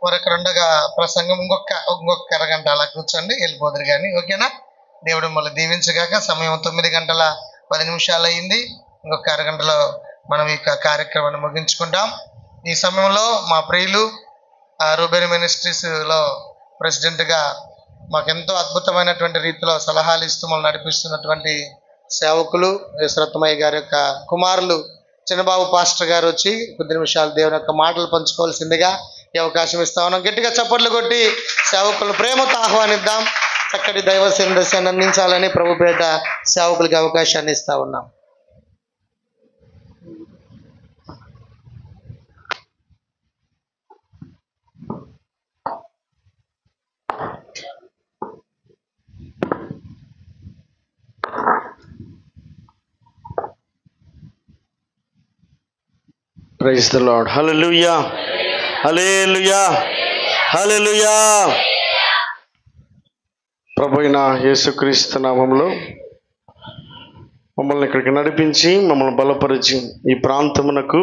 మరొక రెండోగా ప్రసంగం ఇంకొక అరగంట అలా కూర్చోండి, వెళ్ళిపోదురు కానీ. ఓకేనా? దేవుడు మళ్ళీ దీవించగాక. సమయం 9:10 అయింది. ఇంకొక అరగంటలో మనం ఈ కార్యక్రమాన్ని ముగించుకుంటాం. ఈ సమయంలో మా ప్రియులు రూబెన్ మినిస్ట్రీస్లో ప్రెసిడెంట్గా మాకెంతో అద్భుతమైనటువంటి రీతిలో సలహాలు ఇస్తూ మమ్మల్ని నడిపిస్తున్నటువంటి సేవకులు యేసరత్నమయ్య గారి యొక్క కుమారులు చిన్నబాబు పాస్టర్ గారు వచ్చి కొద్ది నిమిషాలు దేవుని యొక్క మాటలు పంచుకోవాల్సిందిగా ఈ అవకాశం ఇస్తా ఉన్నాం. గట్టిగా చప్పట్లు కొట్టి సేవకులను ప్రేమతో ఆహ్వానిద్దాం. చక్కటి దైవ సందేశాన్ని అందించాలని ప్రభుపేట సేవకులకి అవకాశాన్ని ఇస్తా ఉన్నాం. Praise the Lord. Hallelujah, hallelujah, hallelujah. ప్రభువైన యేసుక్రీస్తు నామములో మమ్మల్ని ఇక్కడికి నడిపించి మమ్మల్ని బలపరిచి ఈ ప్రాంతమునకు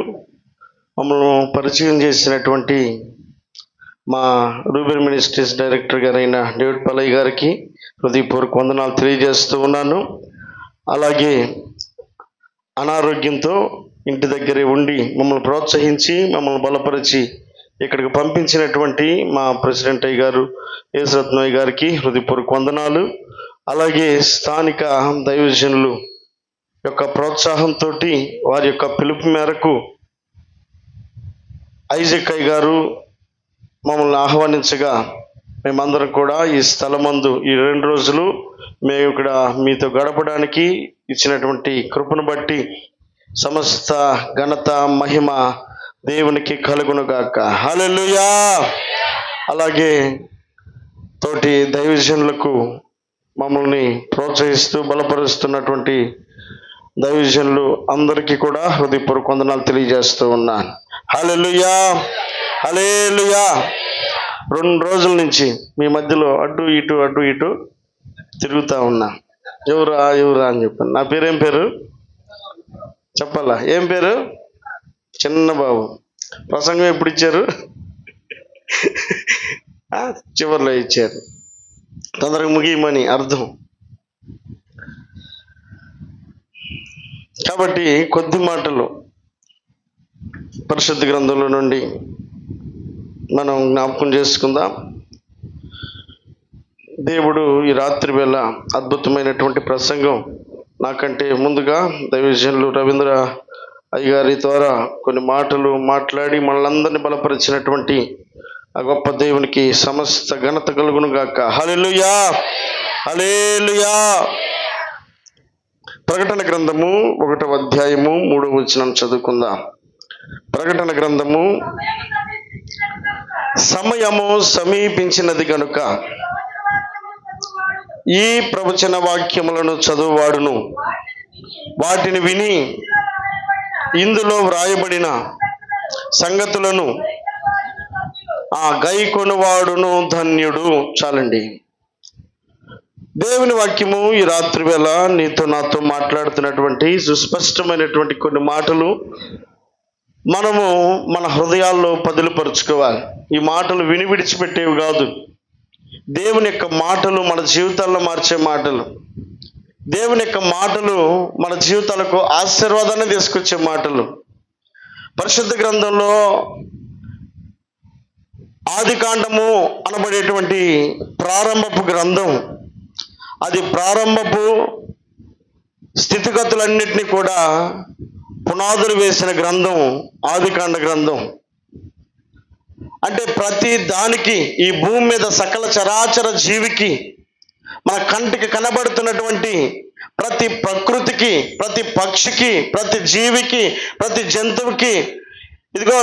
మమ్మల్ని పరిచయం చేసినటువంటి మా రూబెన్ మినిస్ట్రీస్ డైరెక్టర్ గారైన డేవిడ్ పల్లయ్య గారికి హృదయపూర్వక వందనాలు తెలియజేస్తూ ఉన్నాను. అలాగే అనారోగ్యంతో ఇంటి దగ్గరే ఉండి మమ్మల్ని ప్రోత్సహించి మమ్మల్ని బలపరిచి ఇక్కడికి పంపించినటువంటి మా ప్రెసిడెంట్ అయ్య గారు యేసరత్నయ్య గారికి హృదయపూర్వక వందనాలు. అలాగే స్థానిక దైవజనులు యొక్క ప్రోత్సాహంతో వారి యొక్క పిలుపు మేరకు ఐజక్ అయ్య గారు మమ్మల్ని ఆహ్వానించగా మేమందరం కూడా ఈ స్థలమందు ఈ 2 రోజులు మేము ఇక్కడ మీతో గడపడానికి ఇచ్చినటువంటి కృపను బట్టి సమస్త ఘనత మహిమ దేవునికి కలుగునుగాక. హల్లెలూయా. అలాగే తోటి దైవజనులకు మమ్మల్ని ప్రోత్సహిస్తూ బలపరుస్తున్నటువంటి దైవజనులు అందరికీ కూడా హృదయపూర్వక వందనాలు తెలియజేస్తూ ఉన్నాను. హల్లెలూయా, హల్లెలూయా. 2 రోజుల నుంచి మీ మధ్యలో అటు ఇటు తిరుగుతూ ఉన్నా. ఎవరా అని చెప్పాను. నా పేరేం పేరు చెప్పాలా? ఏం పేరు? చిన్నబాబు. ప్రసంగం ఎప్పుడు ఇచ్చారు? చివరిలో ఇచ్చారు. తొందరగా ముగియమని అర్థం. కాబట్టి కొద్ది మాటలు పరిశుద్ధ గ్రంథంలో నుండి మనం జ్ఞాపకం చేసుకుందాం. దేవుడు ఈ రాత్రి వేళ అద్భుతమైనటువంటి ప్రసంగం నాకంటే ముందుగా దైవజనులు రవీంద్ర అయ్య గారి ద్వారా కొన్ని మాటలు మాట్లాడి మనలందరినీ బలపరిచినటువంటి ఆ గొప్ప దేవునికి సమస్త ఘనత కలుగును గాక. హల్లెలూయా, హల్లెలూయా. ప్రకటన గ్రంథము 1వ అధ్యాయము 3వ వచనం చదువుకుందాం. ప్రకటన గ్రంథము సమయము సమీపించినది గనుక ఈ ప్రవచన వాక్యములను చదువువాడును వాటిని విని ఇందులో వ్రాయబడిన సంగతులను గైకొనువాడును ధన్యుడు. చాలండి. దేవుని వాక్యము ఈ రాత్రి వేళ నీతో నాతో మాట్లాడుతున్నటువంటి సుస్పష్టమైనటువంటి కొన్ని మాటలు మనము మన హృదయాల్లో పదిలపరుచుకోవాలి. ఈ మాటలు విని విడిచిపెట్టేవి కాదు. దేవుని యొక్క మాటలు మన జీవితాల్లో మార్చే మాటలు. దేవుని యొక్క మాటలు మన జీవితాలకు ఆశీర్వాదాన్ని తీసుకొచ్చే మాటలు. పరిశుద్ధ గ్రంథంలో ఆదికాండము అనబడేటువంటి ప్రారంభపు గ్రంథం, అది ప్రారంభపు స్థితిగతులన్నిటినీ కూడా పునాదులు వేసిన గ్రంథం ఆదికాండ గ్రంథం. అంటే ప్రతి దానికి, ఈ భూమి మీద సకల చరాచర జీవికి, మన కంటికి కనబడుతున్నటువంటి ప్రతి ప్రకృతికి, ప్రతి పక్షికి, ప్రతి జీవికి, ప్రతి జంతువుకి, ఇదిగో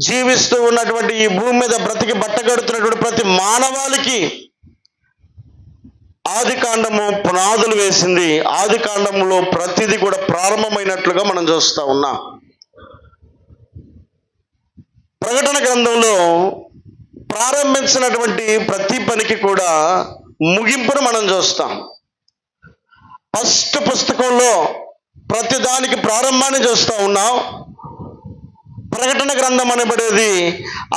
జీవిస్తూ ఉన్నటువంటి ఈ భూమి మీద బ్రతికి బట్టగడుతున్నటువంటి ప్రతి మానవాళికి ఆదికాండము పునాదులు వేసింది. ఆదికాండములో ప్రతిదీ కూడా ప్రారంభమైనట్లుగా మనం చూస్తూ ఉన్నాం. ప్రకటన గ్రంథంలో ప్రారంభించినటువంటి ప్రతి పనికి కూడా ముగింపును మనం చూస్తాం. ఫస్ట్ పుస్తకంలో ప్రతిదానికి ప్రారంభాన్ని చూస్తూ ఉన్నాం. ప్రకటన గ్రంథం అనబడేది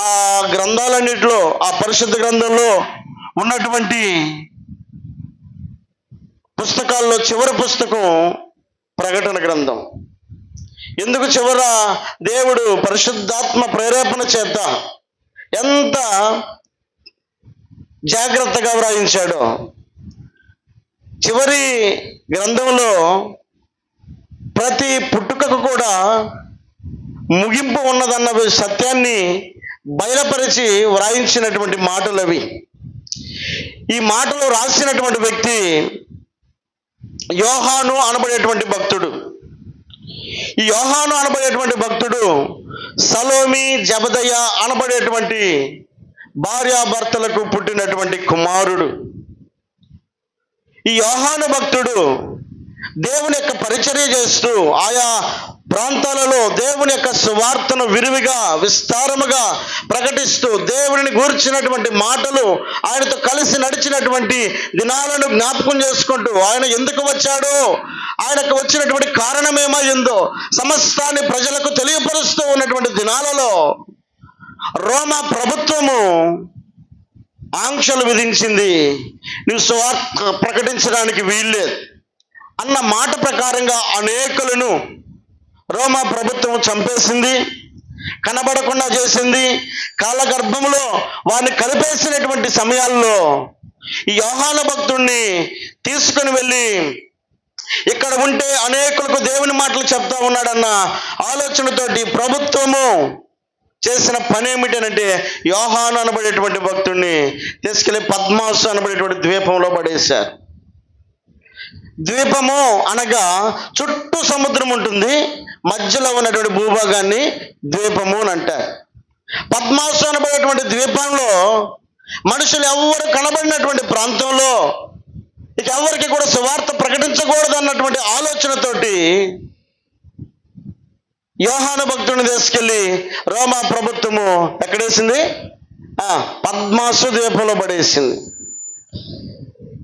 ఆ గ్రంథాలన్నిటిలో, ఆ పరిశుద్ధ గ్రంథంలో ఉన్నటువంటి పుస్తకాల్లో చివరి పుస్తకం ప్రకటన గ్రంథం. ఎందుకు చివర దేవుడు పరిశుద్ధాత్మ ప్రేరేపణ చేత ఎంత జాగ్రత్తగా వ్రాయించాడో. చివరి గ్రంథంలో ప్రతి పుట్టుకకు కూడా ముగింపు ఉన్నదన్న సత్యాన్ని బయలుపరిచి వ్రాయించినటువంటి మాటలు అవి. ఈ మాటలు రాసినటువంటి వ్యక్తి యోహాను అనబడేటువంటి భక్తుడు. ఈ యోహాను అనబడేటువంటి భక్తుడు సలోమి జబదయ అనబడేటువంటి భార్యాభర్తలకు పుట్టినటువంటి కుమారుడు. ఈ యోహాను భక్తుడు దేవుని యొక్క పరిచర్య చేస్తూ ఆయా ప్రాంతాలలో దేవుని యొక్క సువార్తను విరివిగా విస్తారముగా ప్రకటిస్తూ దేవుని గూర్చినటువంటి మాటలు, ఆయనతో కలిసి నడిచినటువంటి దినాలను జ్ఞాపకం చేసుకుంటూ ఆయన ఎందుకు వచ్చాడో, ఆయనకు వచ్చినటువంటి కారణమేమైందో సమస్తాన్ని ప్రజలకు తెలియపరుస్తూ ఉన్నటువంటి దినాలలో రోమా ప్రభుత్వము ఆంక్షలు విధించింది. నువ్వు సువార్త ప్రకటించడానికి వీల్లేదు అన్న మాట ప్రకారంగా అనేకులను రోమా ప్రభుత్వం చంపేసింది, కనబడకుండా చేసింది. కాలగర్భంలో వారిని కలిపేసినటువంటి సమయాల్లో ఈ యోహాను భక్తుడిని తీసుకుని వెళ్ళి ఇక్కడ ఉంటే అనేకులకు దేవుని మాటలు చెప్తా ఉన్నాడన్న ఆలోచనతోటి ప్రభుత్వము చేసిన పని ఏమిటనంటే యోహాను అనబడేటువంటి భక్తుడిని తీసుకెళ్లి పద్మాసు అనబడేటువంటి ద్వీపంలో పడేశారు. ద్వీపము అనగా చుట్టూ సముద్రం ఉంటుంది, మధ్యలో ఉన్నటువంటి భూభాగాన్ని ద్వీపము అని అంటారు. పద్మాసు అనబడేటువంటి ద్వీపంలో మనుషులు ఎవరు కనబడినటువంటి ప్రాంతంలో ఇక ఎవరికి కూడా సువార్త ప్రకటించకూడదు అన్నటువంటి ఆలోచనతోటి యోహాను భక్తుడిని తీసుకెళ్లి రోమా ప్రభుత్వము ఎక్కడేసింది? పద్మాసు ద్వీపంలో పడేసింది.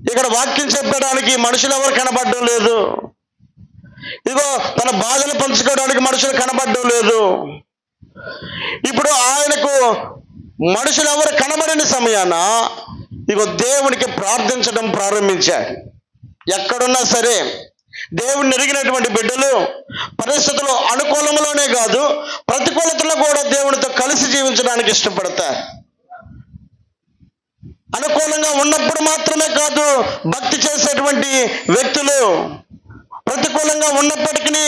ఇక్కడ వాక్యం చెప్పడానికి మనుషులు ఎవరు కనబడడం లేదు. ఇదిగో తన బాధలు పంచుకోవడానికి మనుషులు కనబడడం లేదు. ఇప్పుడు ఆయనకు మనుషులు ఎవరు కనబడిన సమయాన ఇదిగో దేవునికి ప్రార్థించడం ప్రారంభించాడు. ఎక్కడున్నా సరే దేవుని ఎరిగినటువంటి బిడ్డలు పరిస్థితులు అనుకూలంలోనే కాదు ప్రతికూలతలో కూడా దేవునితో కలిసి జీవించడానికి ఇష్టపడతారు. అనుకూలంగా ఉన్నప్పుడు మాత్రమే కాదు భక్తి చేసేటువంటి వ్యక్తులు ప్రతికూలంగా ఉన్నప్పటికీ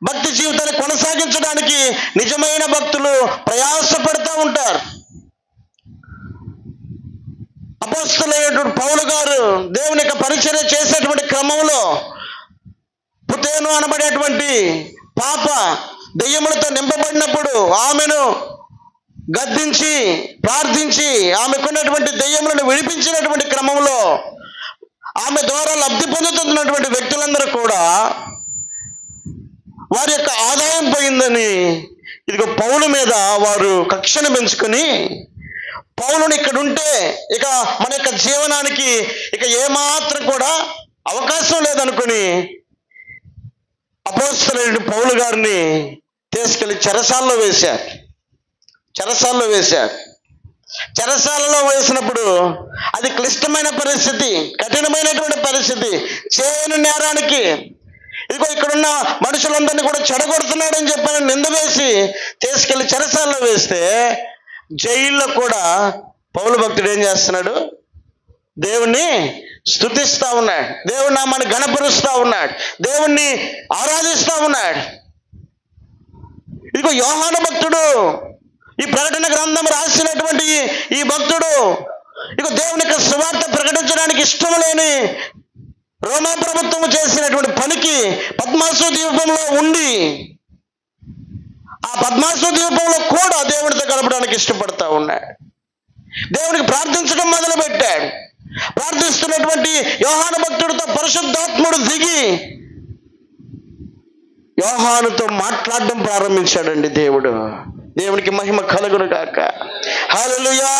భక్తి జీవితాన్ని కొనసాగించడానికి నిజమైన భక్తులు ప్రయాసపడుతూ ఉంటారు. అపోస్తలుడైనటువంటి పౌలు గారు దేవుని యొక్క పరిచర్య చేసేటువంటి క్రమంలో పుతేను అనబడేటువంటి పాప దెయ్యములతో నింపబడినప్పుడు ఆమెను గద్దించి ప్రార్థించి ఆమెకున్నటువంటి దెయ్యములను విడిపించినటువంటి క్రమంలో ఆమె ద్వారా లబ్ధి పొందుతున్నటువంటి వ్యక్తులందరూ కూడా వారి యొక్క ఆదాయం పోయిందని ఇదిగో పౌలు మీద వారు కక్షను పెంచుకొని పౌలుని ఇక్కడ ఉంటే ఇక మన యొక్క జీవనానికి ఇక ఏమాత్రం కూడా అవకాశం లేదనుకుని అపోస్తలుడైన పౌలు గారిని తీసుకెళ్లి చెరసాలలో వేశారు. చెరసాలలో వేసినప్పుడు అది క్లిష్టమైన పరిస్థితి, కఠినమైనటువంటి పరిస్థితి. చేయని నేరానికి ఇదిగో ఇక్కడున్న మనుషులందరినీ కూడా చెడగొడుతున్నాడని చెప్పని నింద వేసి తీసుకెళ్లి చెరసాలలో వేస్తే జైల్లో కూడా పౌలు భక్తుడు ఏం చేస్తున్నాడు? దేవుణ్ణి స్తుతిస్తా ఉన్నాడు, దేవుని నామాన్ని ఘనపరుస్తా ఉన్నాడు, దేవుణ్ణి ఆరాధిస్తా ఉన్నాడు. ఇదిగో యోహాను భక్తుడు, ఈ ప్రకటన గ్రంథం రాసినటువంటి ఈ భక్తుడు ఇక దేవుని యొక్క సువార్త ప్రకటించడానికి ఇష్టం లేని రోమా ప్రభుత్వం చేసినటువంటి పనికి పద్మాసు ద్వీపంలో ఉండి ఆ పద్మాసు ద్వీపంలో కూడా దేవునితో కలపడానికి ఇష్టపడతా ఉన్నాడు. దేవునికి ప్రార్థించడం మొదలు పెట్టాడు. ప్రార్థిస్తున్నటువంటి యోహాను భక్తుడితో పరిశుద్ధాత్ముడు దిగి యోహానుతో మాట్లాడడం ప్రారంభించాడండి దేవుడు. దేవునికి మహిమ కలుగును గాక. హల్లెలూయా.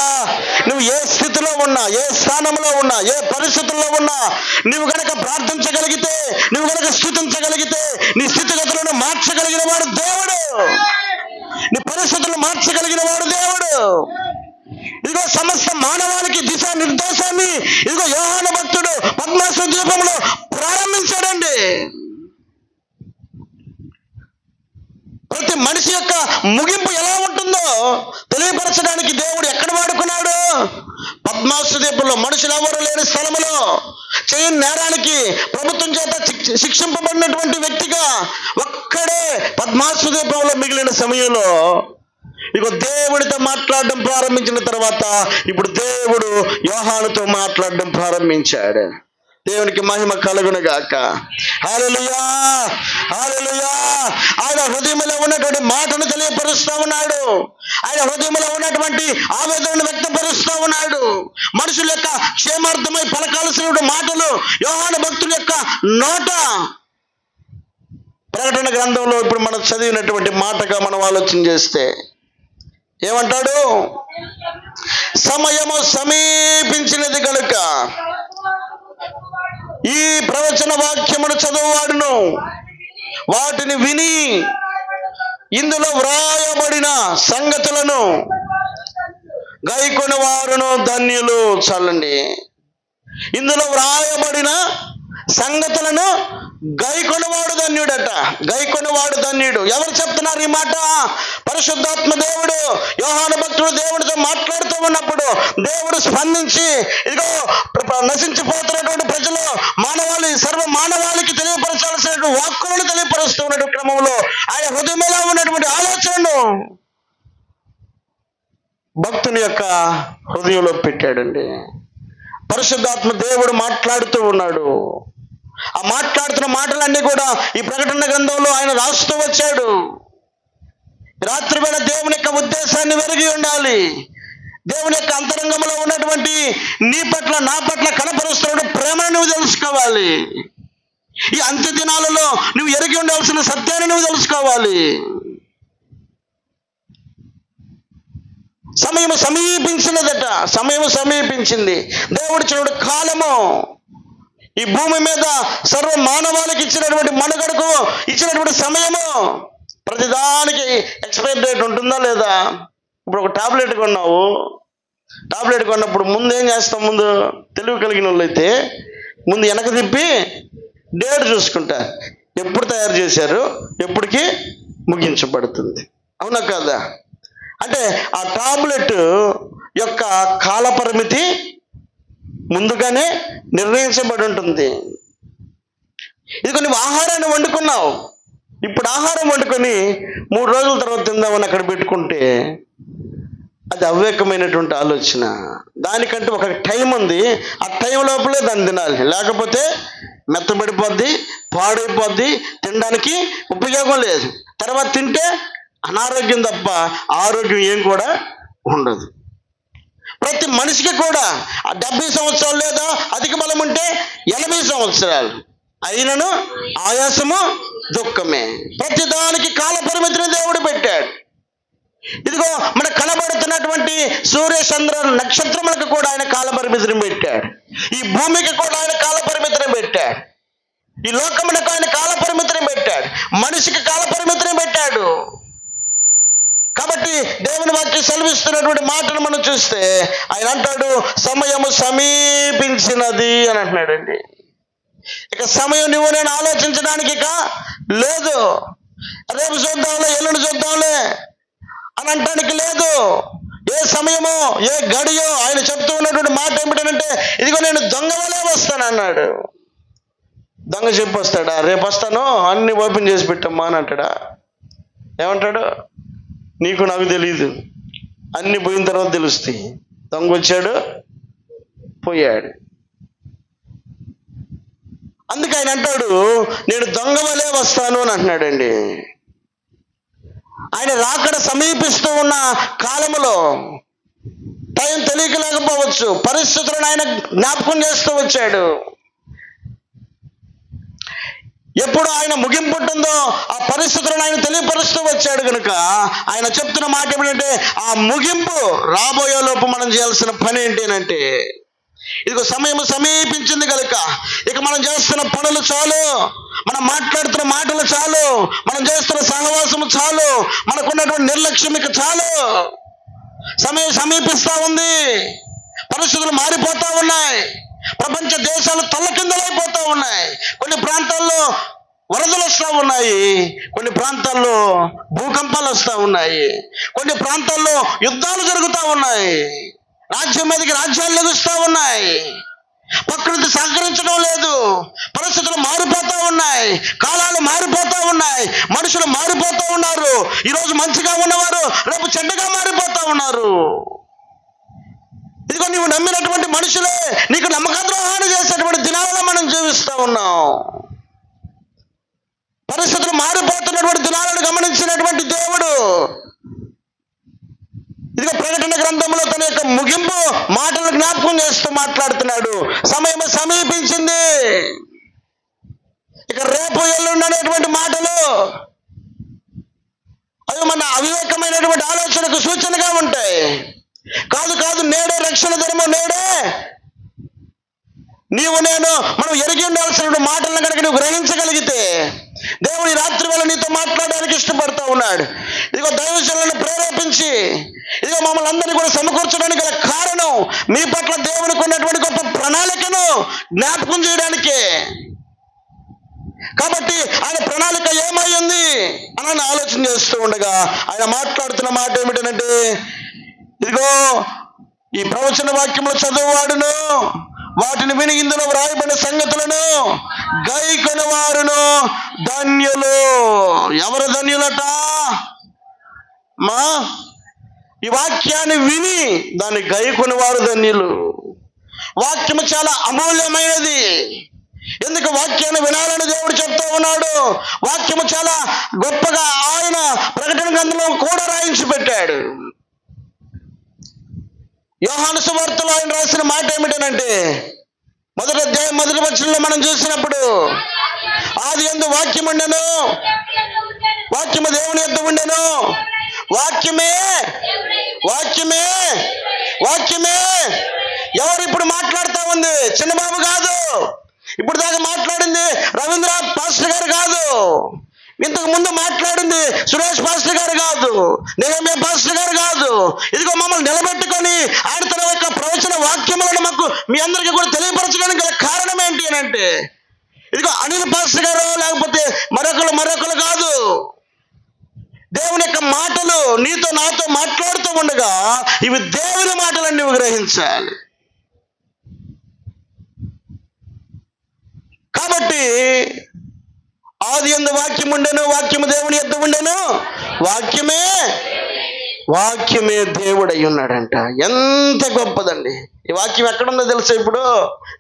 నువ్వు ఏ స్థితిలో ఉన్నా, ఏ స్థానంలో ఉన్నా, ఏ పరిస్థితుల్లో ఉన్నా, నువ్వు కనుక ప్రార్థించగలిగితే, నువ్వు కనుక స్తుతించగలిగితే నీ స్థితిగతులను మార్చగలిగిన వాడు దేవుడు. నీ పరిస్థితులను మార్చగలిగిన వాడు దేవుడు. ఇదిగో సమస్త మానవాళికి దిశా నిర్దేశాన్ని ఇదిగో యోహాను భక్తుడు పద్మాసు ద్వీపంలో ప్రారంభించాడండి. ప్రతి మనిషి యొక్క ముగింపు ఎలా ఉంటుందో తెలియపరచడానికి దేవుడు ఎక్కడ వాడుకున్నాడు? పద్మాసు ద్వీపంలో, మనుషులు ఎవరు లేని స్థలములో, చేయని నేరానికి ప్రభుత్వం చేత శిక్షింపబడినటువంటి వ్యక్తిగా ఒక్కడే పద్మాసు ద్వీపంలో మిగిలిన సమయంలో ఇక దేవుడితో మాట్లాడడం ప్రారంభించిన తర్వాత ఇప్పుడు దేవుడు యోహానుతో మాట్లాడడం ప్రారంభించాడు. దేవునికి మహిమ కలుగును గాక. హల్లెలూయా, హల్లెలూయా. ఆయన హృదయంలో ఉన్నటువంటి మాటను తెలియపరుస్తూ ఉన్నాడు. ఆయన హృదయంలో ఉన్నటువంటి ఆవేదనను వ్యక్తపరుస్తూ ఉన్నాడు. మనుషుల యొక్క క్షేమార్థమై పలకాల్సిన మాటలు యోహాను భక్తుల యొక్క నోట ప్రకటన గ్రంథంలో ఇప్పుడు మనం చదివినటువంటి మాటగా మనం ఆలోచన చేస్తే ఏమంటాడు? సమయము సమీపించినది కనుక ఈ ప్రవచన వాక్యమును చదువువాడును వాటిని విని ఇందులో వ్రాయబడిన సంగతులను గైకొని వారును ధన్యులు. చాలండి. ఇందులో వ్రాయబడిన సంగతులను గైకొనవాడు ధన్యుడట. గైకొనవాడు ధన్యుడు. ఎవరు చెప్తున్నారు ఈ మాట? పరిశుద్ధాత్మ దేవుడు యోహాను భక్తుడు దేవుడితో మాట్లాడుతూ ఉన్నప్పుడు దేవుడు స్పందించి ఇదిగో నశించిపోతున్నటువంటి ప్రజలు మానవాళి సర్వ మానవాళికి తెలియపరచాల్సిన వాక్కులను తెలియపరుస్తూ ఉన్నటువంటి క్రమంలో ఆయన హృదయంలో ఉన్నటువంటి ఆలోచనను భక్తుని యొక్క హృదయంలో పెట్టాడండి. పరిశుద్ధాత్మ దేవుడు మాట్లాడుతూ ఉన్నాడు. ఆ మాట్లాడుతున్న మాటలన్నీ కూడా ఈ ప్రకటన గ్రంథంలో ఆయన రాస్తూ వచ్చాడు. రాత్రి వేళ దేవుని యొక్క ఉద్దేశాన్ని వెలిగి ఉండాలి. దేవుని యొక్క అంతరంగంలో ఉన్నటువంటి నీ పట్ల నా పట్ల కనపరుస్తున్న ప్రేమను నువ్వు తెలుసుకోవాలి. ఈ అంత్య దినాలలో నువ్వు ఎరిగి ఉండాల్సిన సత్యాన్ని నువ్వు తెలుసుకోవాలి. సమయం సమీపించినదట. సమయం సమీపించింది. దేవుడు చూడు కాలము ఈ భూమి మీద సర్వ మానవాళికి ఇచ్చినటువంటి మనుగడకు ఇచ్చినటువంటి సమయము ప్రతిదానికి ఎక్స్పైర్ డేట్ ఉంటుందా లేదా? ఇప్పుడు ఒక టాబ్లెట్ కొన్నావు. టాబ్లెట్ కొన్నప్పుడు ముందు ఏం చేస్తాం? ముందు తెలివి కలిగిన వాళ్ళు అయితే ముందు వెనక తిప్పి డేట్ చూసుకుంటా. ఎప్పుడు తయారు చేశారు, ఎప్పటికి ముగించబడుతుంది. అవునా కాదా? అంటే ఆ టాబ్లెట్ యొక్క కాల పరిమితి ముందుగానే నిర్ణయించబడి ఉంటుంది. ఇది నువ్వు ఆహారాన్ని వండుకున్నావు. ఇప్పుడు ఆహారం వండుకొని 3 రోజుల తర్వాత తిందామని అక్కడ పెట్టుకుంటే అది అవివేకమైనటువంటి ఆలోచన. దానికంటే ఒక టైం ఉంది. ఆ టైం లోపలే దాన్ని తినాలి. లేకపోతే మెత్తబడిపోద్ది, పాడైపోద్ది, తినడానికి ఉపయోగం లేదు. తర్వాత తింటే అనారోగ్యం తప్ప ఆరోగ్యం ఏం కూడా ఉండదు. ప్రతి మనిషికి కూడా 70 సంవత్సరాలు లేదా అధిక బలం ఉంటే 80 సంవత్సరాలు అయినను ఆయాసము దుఃఖమే. ప్రతి దానికి కాల పరిమితిని దేవుడు పెట్టాడు. ఇదిగో మనకు కనబడుతున్నటువంటి సూర్య చంద్ర నక్షత్రములకు కూడా ఆయన కాల పరిమితిని పెట్టాడు. ఈ భూమికి కూడా ఆయన కాల పరిమితిని పెట్టాడు. ఈ లోకమునకు ఆయన కాల పరిమితిని పెట్టాడు. మనిషికి కాల పరిమితిని పెట్టాడు. కాబట్టి దేవుని వాక్యం సెలవిస్తున్నటువంటి మాటను మనం చూస్తే ఆయన అంటాడు సమయము సమీపించినది అని అంటున్నాడండి. ఇక సమయం నువ్వు నేను ఆలోచించడానికి ఇక లేదు. రేపు చూద్దాంలే, ఎల్లుండి చూద్దాంలే అని అంటానికి లేదు. ఏ సమయమో ఏ గడియో ఆయన చెప్తూ ఉన్నటువంటి మాట ఏమిటంటే ఇదిగో నేను దొంగ వలే వస్తాను అన్నాడు. దొంగ చెప్పి వస్తాడా? రేపు వస్తాను అన్ని ఓపెన్ చేసి పెట్టమ్మా అని అంటాడా? ఏమంటాడు? నీకు నాకు తెలియదు, అన్ని పోయిన తర్వాత తెలుస్తాయి. దొంగ వచ్చాడు, పోయాడు. అందుకే ఆయన అంటాడు నేను దొంగ వలే వస్తాను అని అంటున్నాడండి. ఆయన రాకడ సమీపిస్తూ ఉన్న కాలములో టైం తెలియకలేకపోవచ్చు, పరిస్థితులను ఆయన జ్ఞాపకం చేస్తూ వచ్చాడు. ఎప్పుడు ఆయన ముగింపు ఉంటుందో ఆ పరిస్థితులను ఆయన తెలియపరుస్తూ వచ్చాడు కనుక ఆయన చెప్తున్న మాట ఏమిటంటే ఆ ముగింపు రాబోయే లోపు మనం చేయాల్సిన పని ఏంటి అంటే ఇదిగో సమయం సమీపించింది కనుక ఇక మనం చేస్తున్న పనులు చాలు, మనం మాట్లాడుతున్న మాటలు చాలు, మనం చేస్తున్న సహవాసము చాలు, మనకున్నటువంటి నిర్లక్ష్యం ఇక చాలు. సమయం సమీపిస్తా ఉంది, పరిస్థితులు మారిపోతా ఉన్నాయి, ప్రపంచ దేశాలు తల్లకిందలైపోతా ఉన్నాయి. కొన్ని ప్రాంతాల్లో వరదలు వస్తూ ఉన్నాయి, కొన్ని ప్రాంతాల్లో భూకంపాలు వస్తూ ఉన్నాయి, కొన్ని ప్రాంతాల్లో యుద్ధాలు జరుగుతూ ఉన్నాయి, రాజ్యం మీదకి రాజ్యాలు లెగుస్తూ ఉన్నాయి, ప్రకృతి సహకరించడం లేదు, పరిస్థితులు మారిపోతూ ఉన్నాయి, కాలాలు మారిపోతూ ఉన్నాయి, మనుషులు మారిపోతూ ఉన్నారు. ఈరోజు మంచిగా ఉన్నవారు రేపు చెడ్డగా మారిపోతూ ఉన్నారు. ఇదిగో నీవు నమ్మినటువంటి మనుషులే నీకు నమ్మకద్రోహాన్ని చేసేటువంటి దినాలలో మనం జీవిస్తూ ఉన్నాం. పరిస్థితులు మారిపోతున్నటువంటి దినాలను గమనించినటువంటి దేవుడు ఇదిగో ప్రకటన గ్రంథంలో తన యొక్క ముగింపు మాటలు జ్ఞాపకం చేస్తూ మాట్లాడుతున్నాడు. సమయం సమీపించింది, ఇక రేపు ఎల్లుండి అనేటువంటి మాటలు అవి మన అవివేకమైనటువంటి ఆలోచనకు సూచనగా ఉంటాయి. కాదు కాదు, నేడే రక్షణ ధర్మం, నేడే నీవు నేను మనం ఎరిగి ఉండాల్సిన మాటలను కనుక నువ్వు గ్రహించగలిగితే దేవుడు ఈ రాత్రి వేళ నీతో మాట్లాడడానికి ఇష్టపడతా ఉన్నాడు. ఇదిగో దైవజనులను ప్రేరేపించి ఇదిగో మమ్మల్ని అందరినీ కూడా సమకూర్చడానికి గల కారణం మీ పట్ల దేవునికి ఉన్నటువంటి గొప్ప ప్రణాళికను జ్ఞాపకం చేయడానికే. కాబట్టి ఆయన ప్రణాళిక ఏమై ఉంది అని ఆలోచన చేస్తూ ఉండగా ఆయన మాట్లాడుతున్న మాట ఏమిటంటే, ఇదిగో ఈ ప్రవచన వాక్యములు చదువువాడును వాటిని విని ఇందులో వ్రాయబడిన సంగతులను గైకొని వారును ధన్యులు. ఎవరు ధన్యులట? ఈ వాక్యాన్ని విని దాన్ని గైకొని వారు ధన్యులు. వాక్యము చాలా అమూల్యమైనది. ఎందుకు వాక్యాన్ని వినాలని దేవుడు చెప్తా ఉన్నాడు. వాక్యము చాలా గొప్పగా ఆయన ప్రకటన గ్రంథంలో కూడా రాయించి పెట్టాడు. యోహాను సువార్తలో ఆయన రాసిన మాట ఏమిటనంటే, మొదటి అధ్యాయం మొదటి వచనంలో మనం చూసినప్పుడు, ఆది యందు వాక్యం ఉండెను, వాక్యము దేవుని యొద్ద ఉండెను, వాక్యమే వాక్యమే వాక్యమే. ఎవరు ఇప్పుడు మాట్లాడుతూ ఉంది? చిన్నబాబు కాదు, ఇప్పుడు దాకా మాట్లాడింది రవీంద్రనాథ్ పాస్టర్ గారు కాదు, ఇంతకు ముందు మాట్లాడింది సురేష్ పాస్టర్ గారు కాదు, నెహమ్యా పాస్టర్ గారు కాదు. ఇదిగో మమ్మల్ని నిలబెట్టుకొని ఆయన తన యొక్క ప్రవచన వాక్యములను మాకు మీ అందరికీ కూడా తెలియపరచడానికి గల కారణం ఏంటి అని అంటే, ఇదిగో అనిల్ పాస్టర్ గారు లేకపోతే మరొకరు కాదు. దేవుని యొక్క మాటలు నీతో నాతో మాట్లాడుతూ ఉండగా ఇవి దేవుని మాటలని నువ్వు గ్రహించాలి. కాబట్టి ఆది యందు వాక్యం ఉండెను, వాక్యము దేవుని యొద్ద ఉండెను, వాక్యమే దేవుడై ఉన్నాడంట. ఎంత గొప్పదండి! ఈ వాక్యం ఎక్కడుందో తెలుసా? ఇప్పుడు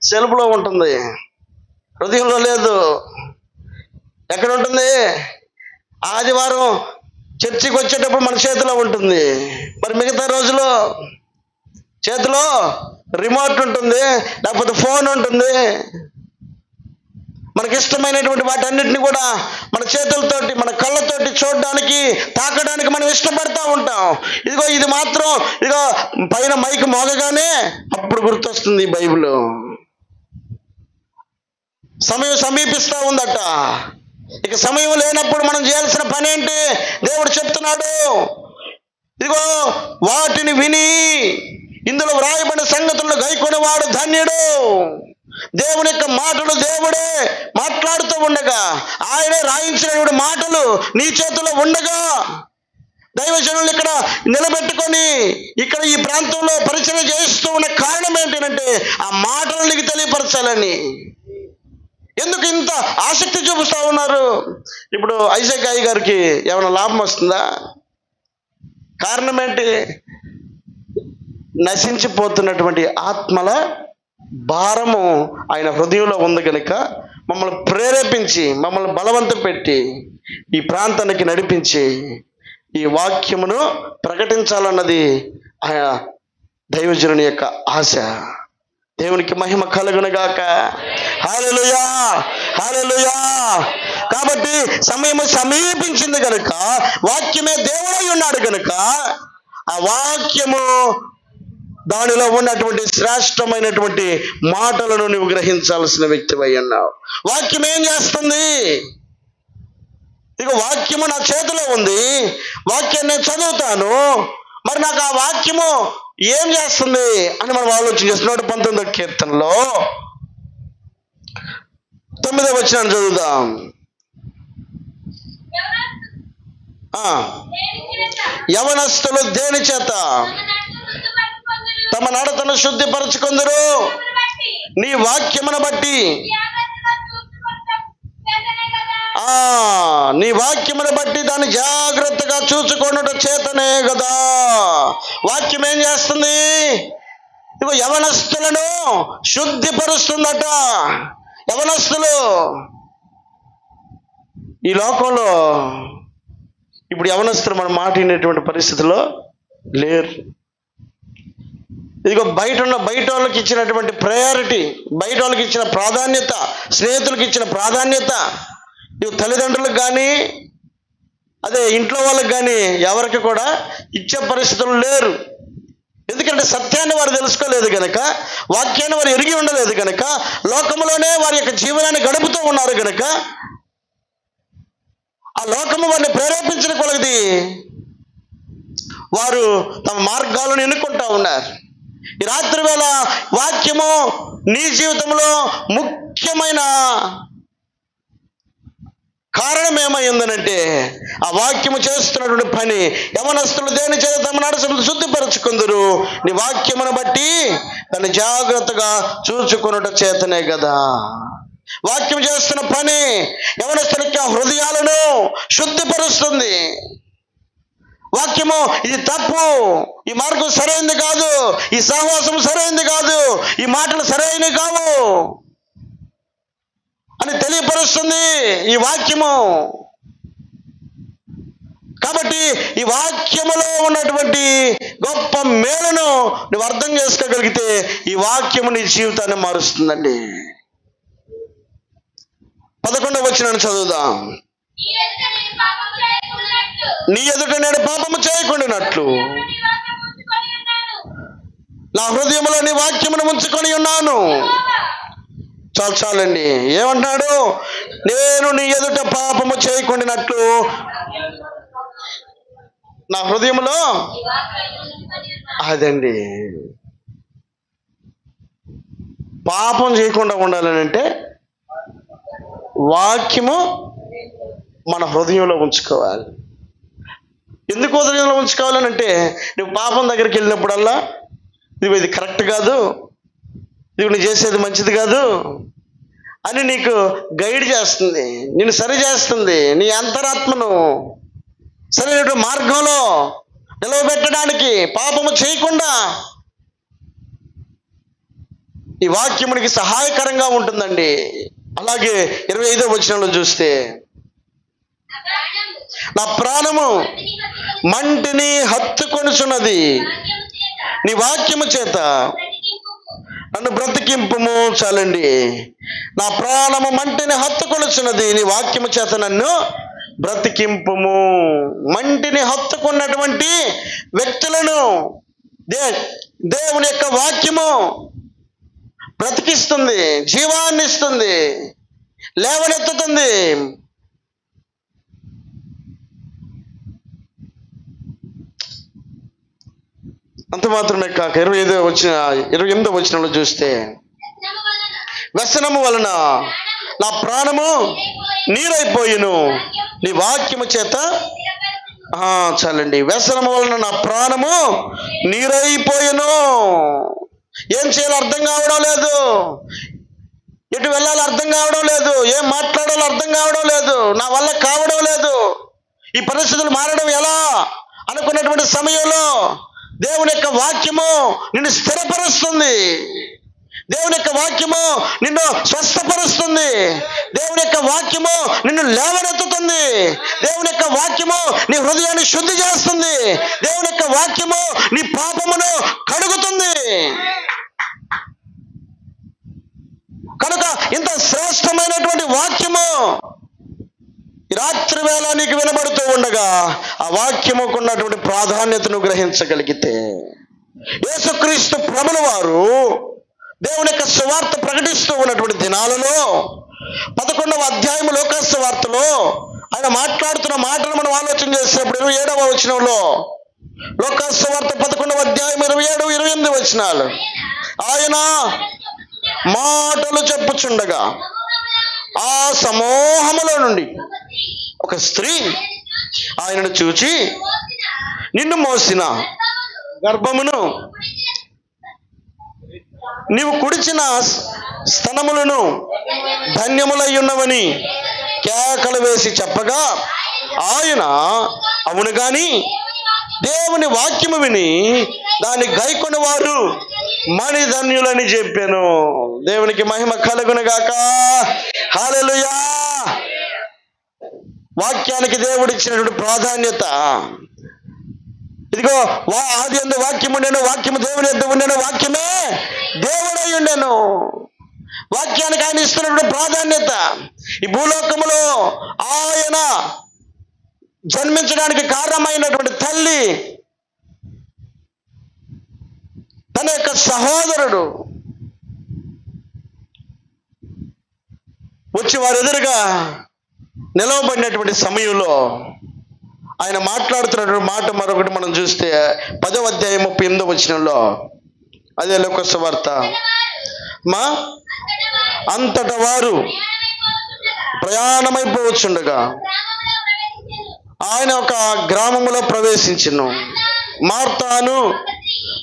సెల్ఫ్లో ఉంటుంది, హృదయంలో లేదు. ఎక్కడ ఉంటుంది? ఆదివారం చర్చికి వచ్చేటప్పుడు మన చేతిలో ఉంటుంది, మరి మిగతా రోజులో చేతిలో రిమోట్ ఉంటుంది, లేకపోతే ఫోన్ ఉంటుంది. మనకి ఇష్టమైనటువంటి వాటన్నిటిని కూడా మన చేతులతోటి మన కళ్ళతోటి చూడడానికి తాకడానికి మనం ఇష్టపడతా ఉంటాం. ఇదిగో ఇది మాత్రం ఇదిగో పైన మైక్ మోగగానే అప్పుడు గుర్తొస్తుంది బైబిల్. సమయం సమీపిస్తూ ఉందట. ఇక సమయం లేనప్పుడు మనం చేయాల్సిన పని ఏంటి? దేవుడు చెప్తున్నాడు, ఇదిగో వాటిని విని ఇందులో వ్రాయబడిన సంగతులను గైకొనేవాడు ధన్యుడు. దేవుని యొక్క మాటలు దేవుడే మాట్లాడుతూ ఉండగా, ఆయనే రాయించినటువంటి మాటలు నీ చేతిలో ఉండగా, దైవజనులు ఇక్కడ నిలబెట్టుకొని ఇక్కడ ఈ ప్రాంతంలో పరిచయం చేస్తూ ఉన్న కారణం ఏంటంటే ఆ మాటలు నీకు తెలియపరచాలని. ఎందుకు ఇంత ఆసక్తి చూపిస్తూ ఉన్నారు? ఇప్పుడు ఐజాక్ అయ్య గారికి ఏమైనా లాభం వస్తుందా? కారణం ఏంటి? నశించిపోతున్నటువంటి ఆత్మల భారము ఆయన హృదయంలో ఉంది కనుక మమ్మల్ని ప్రేరేపించి మమ్మల్ని బలవంతం పెట్టి ఈ ప్రాంతానికి నడిపించి ఈ వాక్యమును ప్రకటించాలన్నది ఆయన దైవజనుని యొక్క ఆశ. దేవునికి మహిమ కలుగునుగాక. హల్లెలూయా, హల్లెలూయా. కాబట్టి సమయము సమీపించింది కనుక వాక్యమే దేవుడై ఉన్నాడు కనుక ఆ వాక్యము దానిలో ఉన్నటువంటి శ్రేష్టమైనటువంటి మాటలను నువ్వు గ్రహించాల్సిన వ్యక్తివై ఉన్నావు. వాక్యం ఏం చేస్తుంది? ఇక వాక్యము నా చేతిలో ఉంది, వాక్యాన్ని నేను చదువుతాను, మరి నాకు ఆ వాక్యము ఏం చేస్తుంది అని మనం ఆలోచన చేస్తున్నాడు. 19వ కీర్తనలో 9వ వచనాన్ని చదువుదాం. యవనస్తులు దేని చేత తమ నడతను శుద్ధిపరచుకొందురు? నీ వాక్యమును బట్టి. నీ వాక్యమును బట్టి దాన్ని జాగ్రత్తగా చూచుకొనుట చేతనే కదా. వాక్యం ఏం చేస్తుంది? ఇగో యవనస్తులను శుద్ధిపరుస్తుందట. యవనస్తులు ఈ లోకంలో ఇప్పుడు యవనస్తులు మనం మాట వినేటువంటి పరిస్థితిలో లేరు. ఇదిగో బయట వాళ్ళకి ఇచ్చినటువంటి ప్రయారిటీ, బయట వాళ్ళకి ఇచ్చిన ప్రాధాన్యత, స్నేహితులకు ఇచ్చిన ప్రాధాన్యత ఇవి తల్లిదండ్రులకు కానీ అదే ఇంట్లో వాళ్ళకి కానీ ఎవరికి కూడా ఇచ్చే పరిస్థితులు లేరు. ఎందుకంటే సత్యాన్ని వారు తెలుసుకోలేదు కనుక, వాక్యాన్ని వారు ఎరిగి ఉండలేదు కనుక, లోకంలోనే వారి యొక్క జీవనాన్ని గడుపుతూ ఉన్నారు కనుక, ఆ లోకము వారిని ప్రేరేపించిన కొలది వారు తమ మార్గాలను ఎన్నుకుంటా ఉన్నారు. ఈ రాత్రి వేళ వాక్యము నీ జీవితంలో ముఖ్యమైన కారణం ఏమైందనంటే ఆ వాక్యము చేస్తున్నటువంటి పని. యవనస్తులు దేని చేత తమ నడతను శుద్ధిపరచుకుందరు? నీ వాక్యమును బట్టి దాన్ని జాగ్రత్తగా చూచుకొనుట చేతనే కదా. వాక్యం చేస్తున్న పని యవనస్తుల యొక్క హృదయాలను శుద్ధిపరుస్తుంది. వాక్యము ఇది తప్పు, ఈ మార్గం సరైనది కాదు, ఈ సహవాసం సరైనది కాదు, ఈ మాటలు సరైనవి కావు అని తెలియపరుస్తుంది ఈ వాక్యము. కాబట్టి ఈ వాక్యములో ఉన్నటువంటి గొప్ప మేలును నువ్వు అర్థం చేసుకోగలిగితే ఈ వాక్యము నీ జీవితాన్ని మారుస్తుందండి. 11వ వచనాన్ని చదువుదాం. నీ ఎదుట నేను పాపము చేయకుండానట్లు నా హృదయంలో నీ వాక్యమును ఉంచుకొని ఉన్నాను. చాలండి. ఏమంటున్నాడు? నేను నీ ఎదుట పాపము చేయకుండానట్లు నా హృదయంలో. అదండి, పాపం చేయకుండా ఉండాలని అంటే వాక్యము మన హృదయంలో ఉంచుకోవాలి. ఎందుకు హృదయంలో ఉంచుకోవాలని అంటే, నువ్వు పాపం దగ్గరికి వెళ్ళినప్పుడల్లా ఇది కరెక్ట్ కాదు, ఇది నువ్వు చేసేది మంచిది కాదు అని నీకు గైడ్ చేస్తుంది, నిన్ను సరి చేస్తుంది. నీ అంతరాత్మను సరైన మార్గంలో నిలవబెట్టడానికి, పాపము చేయకుండా ఈ వాక్యమునికి సహాయకరంగా ఉంటుందండి. అలాగే 25వ వచనంలో చూస్తే, నా ప్రాణము మంటిని హత్తుకొనుచున్నది, నీ వాక్యము చేత నన్ను బ్రతికింపుము. చాలండి. నా ప్రాణము మంటిని హత్తుకొనుచున్నది, నీ వాక్యము చేత నన్ను బ్రతికింపుము. మంటిని హత్తుకున్నటువంటి వ్యక్తులను దేవుని యొక్క వాక్యము బ్రతికిస్తుంది, జీవాన్ని ఇస్తుంది, లేవనెత్తుతుంది. అంత మాత్రమే కాక 28వ వచనంలో చూస్తే, వ్యసనము వలన నా ప్రాణము నీరైపోయిను, నీ వాక్యము చేత. చాలండి. వ్యసనము వలన నా ప్రాణము నీరైపోయిను. ఏం చేయాలో అర్థం కావడం లేదు, ఎటు వెళ్ళాలో అర్థం కావడం లేదు, ఏం మాట్లాడాలో అర్థం కావడం లేదు, నా వల్ల కావడం లేదు, ఈ పరిస్థితులు మారడం ఎలా అనుకున్నటువంటి సమయంలో దేవుని యొక్క వాక్యము నిన్ను స్థిరపరుస్తుంది, దేవుని యొక్క వాక్యము నిన్ను స్వస్థపరుస్తుంది, దేవుని యొక్క వాక్యము నిన్ను లేవనెత్తుతుంది, దేవుని యొక్క వాక్యము నీ హృదయాన్ని శుద్ధి చేస్తుంది, దేవుని యొక్క వాక్యము నీ పాపమును కడుగుతుంది. కనుక ఇంత శ్రేష్టమైనటువంటి వాక్యము ఈ రాత్రి వేళ నీకు వినబడుతూ ఉండగా ఆ వాక్యముకు ఉన్నటువంటి ప్రాధాన్యతను గ్రహించగలిగితే యేసుక్రీస్తు ప్రభుల వారు దేవుని యొక్క సువార్త ప్రకటిస్తూ ఉన్నటువంటి దినాలలో 11వ అధ్యాయం లోకాసు సువార్తలో ఆయన మాట్లాడుతున్న మాటలు మనం ఆలోచన చేసినప్పుడు 27వ వచనంలో, లోకాసు సువార్త 11వ అధ్యాయం 27, 28 వచనాలు, ఆయన మాటలు చెప్పుచుండగా ఆ సమూహములో నుండి ఒక స్త్రీ ఆయనను చూచి, నిన్ను మోసిన గర్భమును నీవు కుడిచిన స్తనములను ధన్యములై ఉన్నవని కేకలు వేసి చెప్పగా, ఆయన అవును గాని దేవుని వాక్యము విని దాన్ని గైకొని వారు మణిధన్యులని చెప్పాను. దేవునికి మహిమ కలుగునుగాక. హల్లెలూయా. వాక్యానికి దేవుడు ఇచ్చినటువంటి ప్రాధాన్యత. ఇదిగో ఆది యందు వాక్యము ఉండెను, వాక్యము దేవుని యొద్ద ఉండెను, వాక్యమే దేవుడై ఉండెను. వాక్యానికి ఆయన ఇస్తున్నటువంటి ప్రాధాన్యత. ఈ భూలోకములో ఆయన జన్మించడానికి కారణమైనటువంటి తల్లి తన యొక్క సహోదరుడు వచ్చి వారి ఎదురుగా నిలవబడినటువంటి సమయంలో ఆయన మాట్లాడుతున్నటువంటి మాట మరొకటి మనం చూస్తే 10వ అధ్యాయం 38వ వచనంలో, అదే లోకాసు సువార్త, అంతటా వారు ప్రయాణమైపోవచ్చుండగా ఆయన ఒక గ్రామములో ప్రవేశించెను. మార్తాను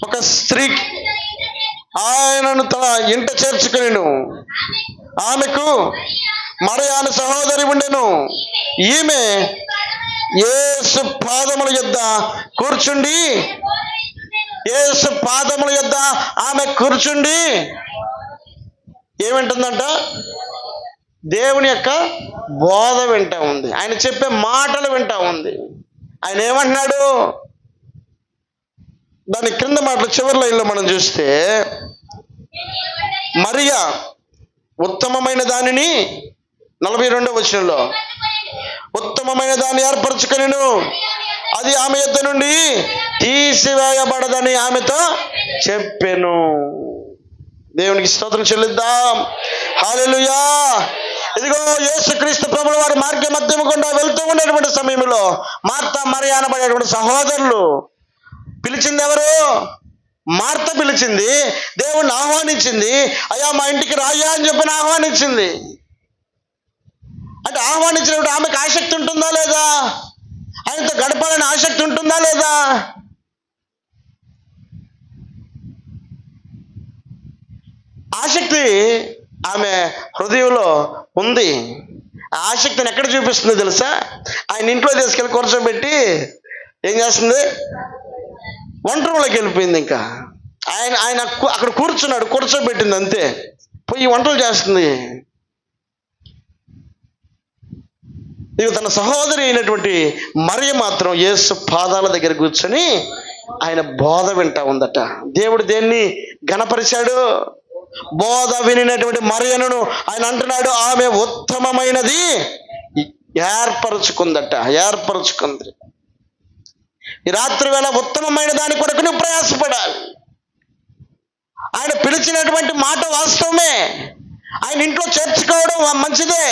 ఒక స్త్రీ ఆయనను తన ఇంట చేర్చుకొనెను. ఆమెకు మరియ అను సహోదరి ఉండెను. ఈమె యేసు పాదముల యొద్ద కూర్చుండి, యేసు పాదముల యొద్ద ఆమె కూర్చుండి ఏమింటుందంట? దేవుని యొక్క బోధ వింటా ఉంది. ఆయన చెప్పే మాటలు వింటా ఉంది. ఆయన ఏమంటున్నాడు? దాని క్రింద మాటలు చివరి లైన్లో మనం చూస్తే, మరియా ఉత్తమమైన దానిని 42వ వచనంలో, ఉత్తమమైన దాన్ని ఏర్పరచుకొనెను, అది ఆమె యొద్ద నుండి తీసివేయబడదని ఆమెతో చెప్పెను. దేవునికి స్తోత్రం చెల్లిద్దాం. హల్లెలూయా. ఇదిగో యేసుక్రీస్తు ప్రభుల వారి మార్గ మధ్యము గుండా వెళ్తూ ఉన్నటువంటి సమయంలో మార్తా మరియ అనబడేటువంటి సహోదరులు పిలిచింది ఎవరు? మార్త పిలిచింది, దేవుణ్ణి ఆహ్వానించింది. అయ్యా మా ఇంటికి రాయ్యా అని చెప్పి ఆహ్వానించింది. అంటే ఆహ్వానించినప్పుడు ఆమెకు ఆసక్తి ఉంటుందా లేదా? ఆయనతో గడపాలని ఆసక్తి ఉంటుందా లేదా? ఆసక్తి ఆమె హృదయంలో ఉంది. ఆ ఆసక్తిని ఎక్కడ చూపిస్తుందో తెలుసా? ఆయన ఇంట్లో తీసుకెళ్ళి కూర్చోబెట్టి ఏం చేస్తుంది? వంట రూమ్లోకి వెళ్ళిపోయింది. ఇంకా ఆయన అక్కడ కూర్చున్నాడు, కూర్చోబెట్టింది అంతే. పోయి వంటలు చేస్తుంది. ఇక తన సహోదరి అయినటువంటి మరియ మాత్రం యేసు పాదాల దగ్గర కూర్చొని ఆయన బోధ వింటా ఉందట. దేవుడు దేన్ని ఘనపరిచాడు? బోధ వినినటువంటి మరియను ఆయన అంటున్నాడు, ఆమె ఉత్తమమైనది ఏర్పరచుకుంది. ఈ రాత్రి వేళ ఉత్తమమైన దాని కొరకు నువ్వు ప్రయాసపడాలి. ఆయన పిలిచినటువంటి మాట వాస్తవమే. ఆయన ఇంట్లో చేర్చుకోవడం మంచిదే.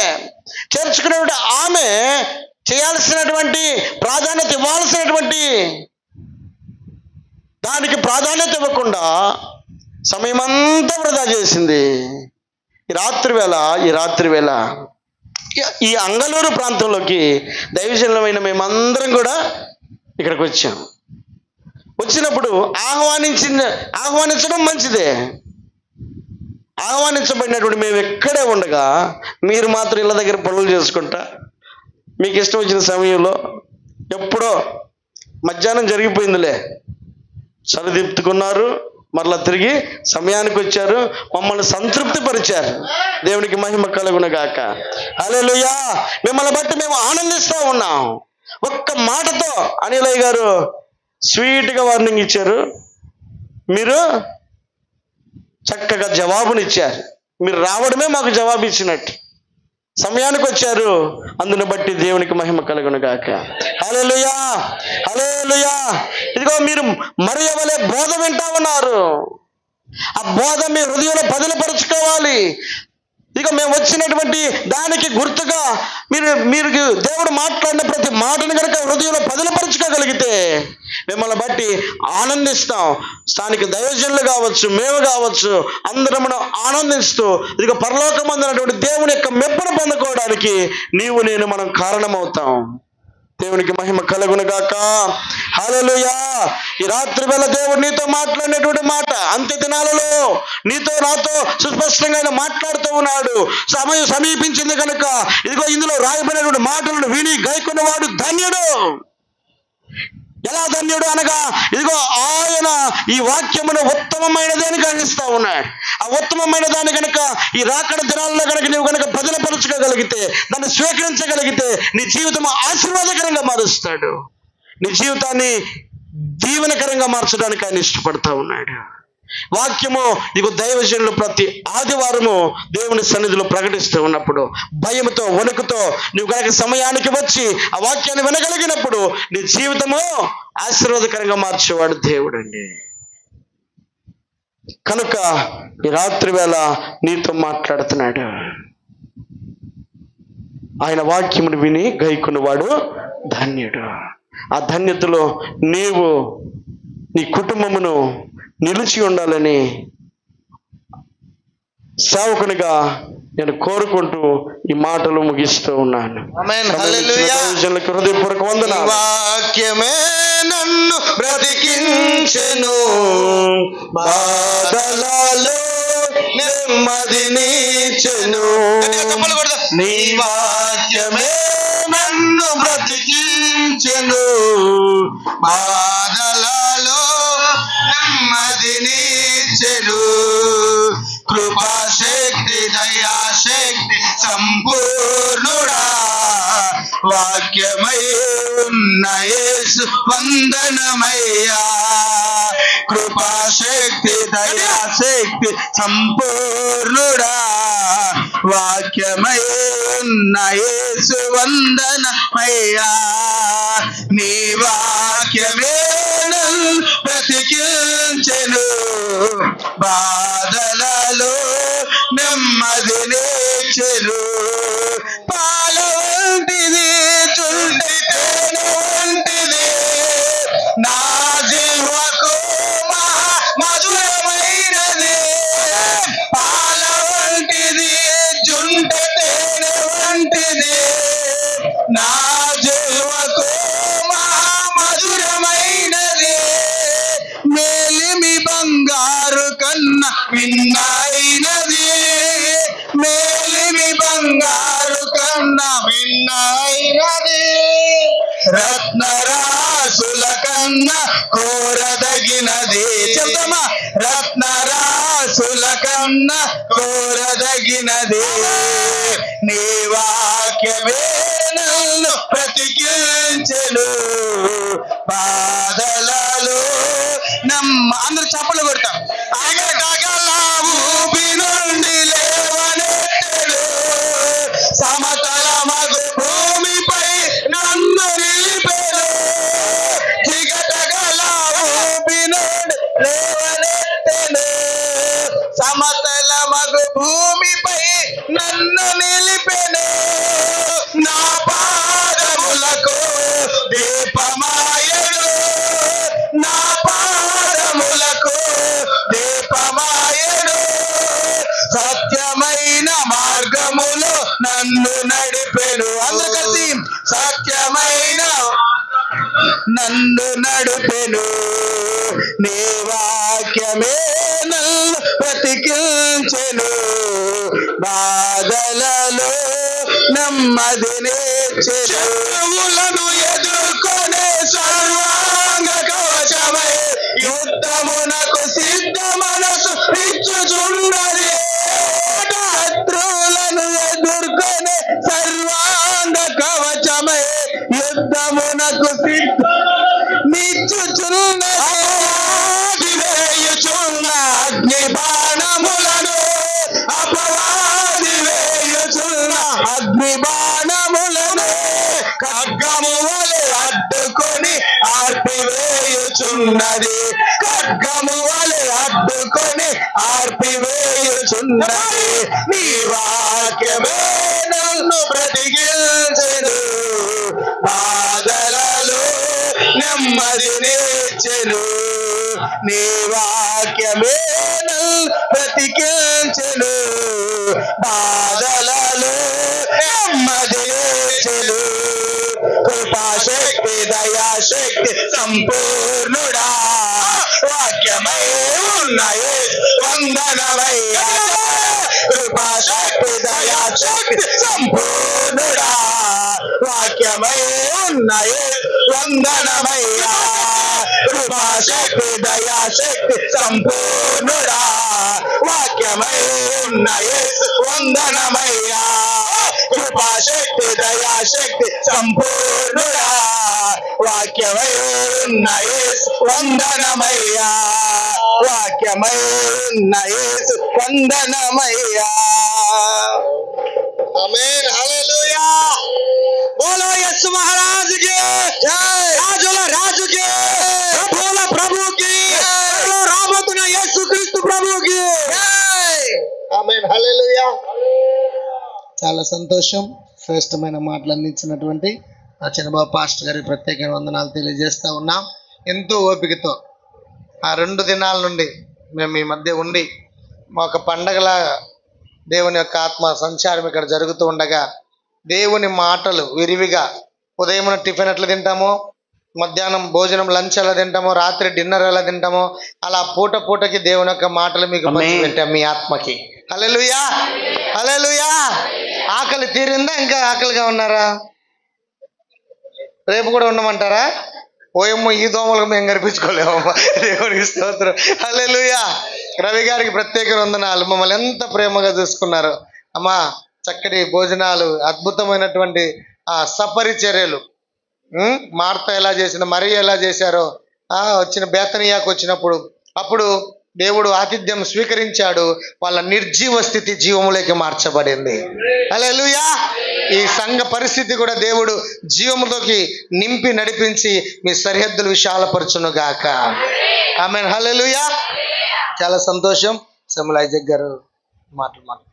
చేర్చుకునేటువంటి ఆమె చేయాల్సినటువంటి ప్రాధాన్యత ఇవ్వాల్సినటువంటి దానికి ప్రాధాన్యత ఇవ్వకుండా సమయం అంతా వృధా చేసింది. ఈ రాత్రి వేళ ఈ అంగళూరు ప్రాంతంలోకి దైవజనులమైన మేమందరం కూడా ఇక్కడికి వచ్చాం. వచ్చినప్పుడు ఆహ్వానించడం మంచిదే. ఆహ్వానించబడినటువంటి మేము ఎక్కడే ఉండగా మీరు మాత్రం ఇళ్ళ దగ్గర పనులు చేసుకుంటా మీకు ఇష్టం వచ్చిన సమయంలో ఎప్పుడో మధ్యాహ్నం జరిగిపోయిందిలే, సరిదిప్పుకున్నారు, మరలా తిరిగి సమయానికి వచ్చారు, మమ్మల్ని సంతృప్తి పరిచారు. దేవునికి మహిమ కలుగునుగాక. హల్లెలూయా. మిమ్మల్ని బట్టి మేము ఆనందిస్తూ ఉన్నాం. ఒక్క మాటతో అనిలయ్య గారు స్వీట్గా వార్నింగ్ ఇచ్చారు. మీరు చక్కగా జవాబునిచ్చారు. మీరు రావడమే మాకు జవాబు ఇచ్చినట్టు. సమయానికి వచ్చారు. అందును బట్టి దేవునికి మహిమ కలుగును గాక. హల్లెలూయా, హల్లెలూయా. ఇదిగో మీరు మరియ వలె బోధ వింటా ఉన్నారు. ఆ బోధ మీ హృదయంలో బదిలపరుచుకోవాలి. ఇక మేము వచ్చినటువంటి దానికి గుర్తుగా మీరు దేవుడు మాట్లాడిన ప్రతి మాటను కనుక హృదయంలో బదిలపరుచుకోగలిగితే మిమ్మల్ని బట్టి ఆనందిస్తాం. స్థానిక దైవజనులు కావచ్చు, మేము కావచ్చు, అందరం మనం ఆనందిస్తూ ఇదిగో పరలోకమందున్నటువంటి దేవుని యొక్క మెప్పును పొందుకోవడానికి నీవు నేను మనం కారణమవుతాం. దేవునికి మహిమ కలుగును గాక. హల్లెలూయా. ఈ రాత్రి వేళ దేవుడు నీతో మాట్లాడినటువంటి మాట అంత్య దినాలలో నీతో నాతో సుస్పష్టంగా ఆయన మాట్లాడుతూ ఉన్నాడు. సమయం సమీపించింది కనుక ఇదిగో ఇందులో రాయబడినటువంటి మాటలను విని గైకొన్నవాడు ధన్యుడు. ఎలా ధన్యుడు అనగా ఇదిగో ఆయన ఈ వాక్యమును ఉత్తమమైనది అని గ్రహిస్తా ఉన్నాడు. ఆ ఉత్తమమైన దాన్ని కనుక ఈ రాకడ దినాల్లో కనుక నువ్వు కనుక బదిలపరచుకోగలిగితే, దాన్ని స్వీకరించగలిగితే నీ జీవితం ఆశీర్వాదకరంగా మారుస్తాడు. నీ జీవితాన్ని దీవెనకరంగా మార్చడానికి ఆయన ఇష్టపడతా ఉన్నాడు. వాక్యము ఇదిగో దైవజనులు ప్రతి ఆదివారము దేవుని సన్నిధిలో ప్రకటిస్తూ ఉన్నప్పుడు భయముతో వణుకుతో నువ్వు కనుక సమయానికి వచ్చి ఆ వాక్యాన్ని వినగలిగినప్పుడు నీ జీవితము ఆశీర్వాదకరంగా మార్చేవాడు దేవుడు అండి. కనుక ఈ రాత్రి వేళ నీతో మాట్లాడుతున్నాడు. ఆయన వాక్యమును విని గైకొన్నవాడు ధన్యుడు. ఆ ధన్యతలో నీవు నీ కుటుంబమును నిలిచి ఉండాలని సేవకునిగా నేను కోరుకుంటూ ఈ మాటలు ముగిస్తూ ఉన్నాను. ఆమేన్. హల్లెలూయా. హృదయపూర్వక వందనాలు. వాక్యమే నన్ను బ్రతికించెను, బాధలలో నెమ్మదినిచ్చెను. నీ వాక్యమే నన్ను బ్రతికించెను, బాధలలో నెమ్మదినిచ్చెను. కృపాశక్తి దయాశక్తి సంపూర్ణుడా, వాక్యమై ఉన్న యేసు వందనమయ్యా. కృపాశక్తి దయాశక్తి సంపూర్ణుడా, వాక్యమై ఉన్న యేసు వందనమయ్యా. నీ వాక్యమే నన్ను బ్రతికించెను, బాధలలో నెమ్మదినిచ్చెను. పాల వంటిది చుంటి తేనె వంటిది నా జీవకు మధురమైనది. పాల వంటిది చుంటి తేనె వంటిది నా జీవకు మధురమైనది. మేలిమి బంగారు కన్నా విన్నైనది, మేలిమి బంగారు కన్నా విన్నైనది. రత్నరాసుల కన్నా కోరదగినది. చెప్తామా? రత్నరాసుల కన్నా కోరదగినది. నీ వాక్యమే నన్ను బ్రతికించెను, బాధలలో అందరూ చప్పట్లు కొడతాం. అగటగల ఊపి నుండి లేవనెత్తెను, సమతల మగు భూమిపై నన్ను నిలిపెను. జిగటగల ఊపి నుండి లేవనెత్తెను, సమతల మగు భూమిపై నన్ను నిలిపెను. నా పాదములకు దీపమాయను, నా పాదములకు దీపమాయను. సత్యమైన మార్గములో నన్ను నడిపెను. అందరూ కలిసి సత్యమైన నన్ను నడిపెను. నీ వాక్యమే నన్ను బ్రతికించెను, బాధలలో నెమ్మదినిచ్చెను. శత్రువులను ఎదుర్కొనే సర్వాంగ కవచమై యుద్ధమునకు సిద్ధ మనసు ఇచ్చుచున్నది. శత్రువులను ఎదుర్కొనే సర్వాంగ కవచమై యుద్ధమునకు సిద్ధ నిచ్చుచున్నది. వేయుచున్న అగ్ని బాణములను అపవాది వేయుచున్న అగ్ని ఉన్నది, ఖడ్గము వలె అడ్డుకొని ఆర్పివేయుచున్నది. నీ వాక్యమే నన్ను బ్రతికించెను, బాధలలో నెమ్మదినిచ్చెను. నీ వాక్యమే నన్ను బ్రతికించెను, బాధలలో నెమ్మదినిచ్చెను. కృపాశక్తి దయాశక్తి సంపూర్ణుడా, వాక్యమై ఉన్నాయి వందనమయ్యా. కృపాశక్తి దయాశక్తి సంపూర్ణుడా, వాక్యమై ఉన్నాయి వందనమయ్యా. కృపాశక్తి దయాశక్తి సంపూర్ణుడా, వాక్యమై ఉన్నాయి వందనమయ్యా. కృపాశక్తి దయాశక్తి సంపూర్ణుడా, వాక్యమై ఉన్నాయి వందనమయ్యా. వాక్యమై ఉన్నాయి వందనమయ్యా. ఆమేన్, హల్లెలూయా. బోలో యేసు మహారాజుకి జై, రాజుల రాజుకి, ప్రభువుల ప్రభువుకి, రాబోతున్న యేసుక్రీస్తు ప్రభువుకి జై. ఆమేన్, హల్లెలూయా. చాలా సంతోషం. శ్రేష్టమైన మాటలు అందించినటువంటి ఆ చిన్నబాబు పాస్టర్ గారికి ప్రత్యేకమైన వందనాలు తెలియజేస్తా ఉన్నాం. ఎంతో ఓపికతో ఆ 2 దినాల నుండి మేము మీ మధ్య ఉండి మా ఒక పండగల దేవుని యొక్క ఆత్మ సంచారం ఇక్కడ జరుగుతూ ఉండగా దేవుని మాటలు విరివిగా ఉదయం టిఫిన్ ఎట్లా తింటామో, మధ్యాహ్నం భోజనం లంచ్ ఎలా తింటామో, రాత్రి డిన్నర్ ఎలా తింటామో, అలా పూట పూటకి దేవుని యొక్క మాటలు మీకు పంచిపెట్టాం మీ ఆత్మకి. హల్లెలూయా, హల్లెలూయా. ఆకలి తీరిందా? ఇంకా ఆకలిగా ఉన్నారా? రేపు కూడా ఉండమంటారా? ఓయమ్మో, ఈ దోమలకు మేము గడిపించుకోలేమమ్మా. దేవునికి స్తోత్రం, హల్లెలూయా. రవి గారికి ప్రత్యేక వందనాలు. మమ్మల్ని ఎంత ప్రేమగా చూసుకున్నారు అమ్మా. చక్కటి భోజనాలు, అద్భుతమైనటువంటి ఆ సపరిచర్యలు. మార్త ఎలా చేసిందో, మరి ఎలా చేశారో, వచ్చిన బేతనియాకు వచ్చినప్పుడు అప్పుడు దేవుడు ఆతిథ్యం స్వీకరించాడు. వాళ్ళ నిర్జీవ స్థితి జీవములోకి మార్చబడింది. హల్లెలూయా. ఈ సంఘ పరిస్థితి కూడా దేవుడు జీవములోకి నింపి నడిపించి మీ సరిహద్దులు విశాలపరచును గాక. ఆమేన్, హల్లెలూయా. చాలా సంతోషం. సెమ్ముల ఐజక్ గారు మాట్లాడు.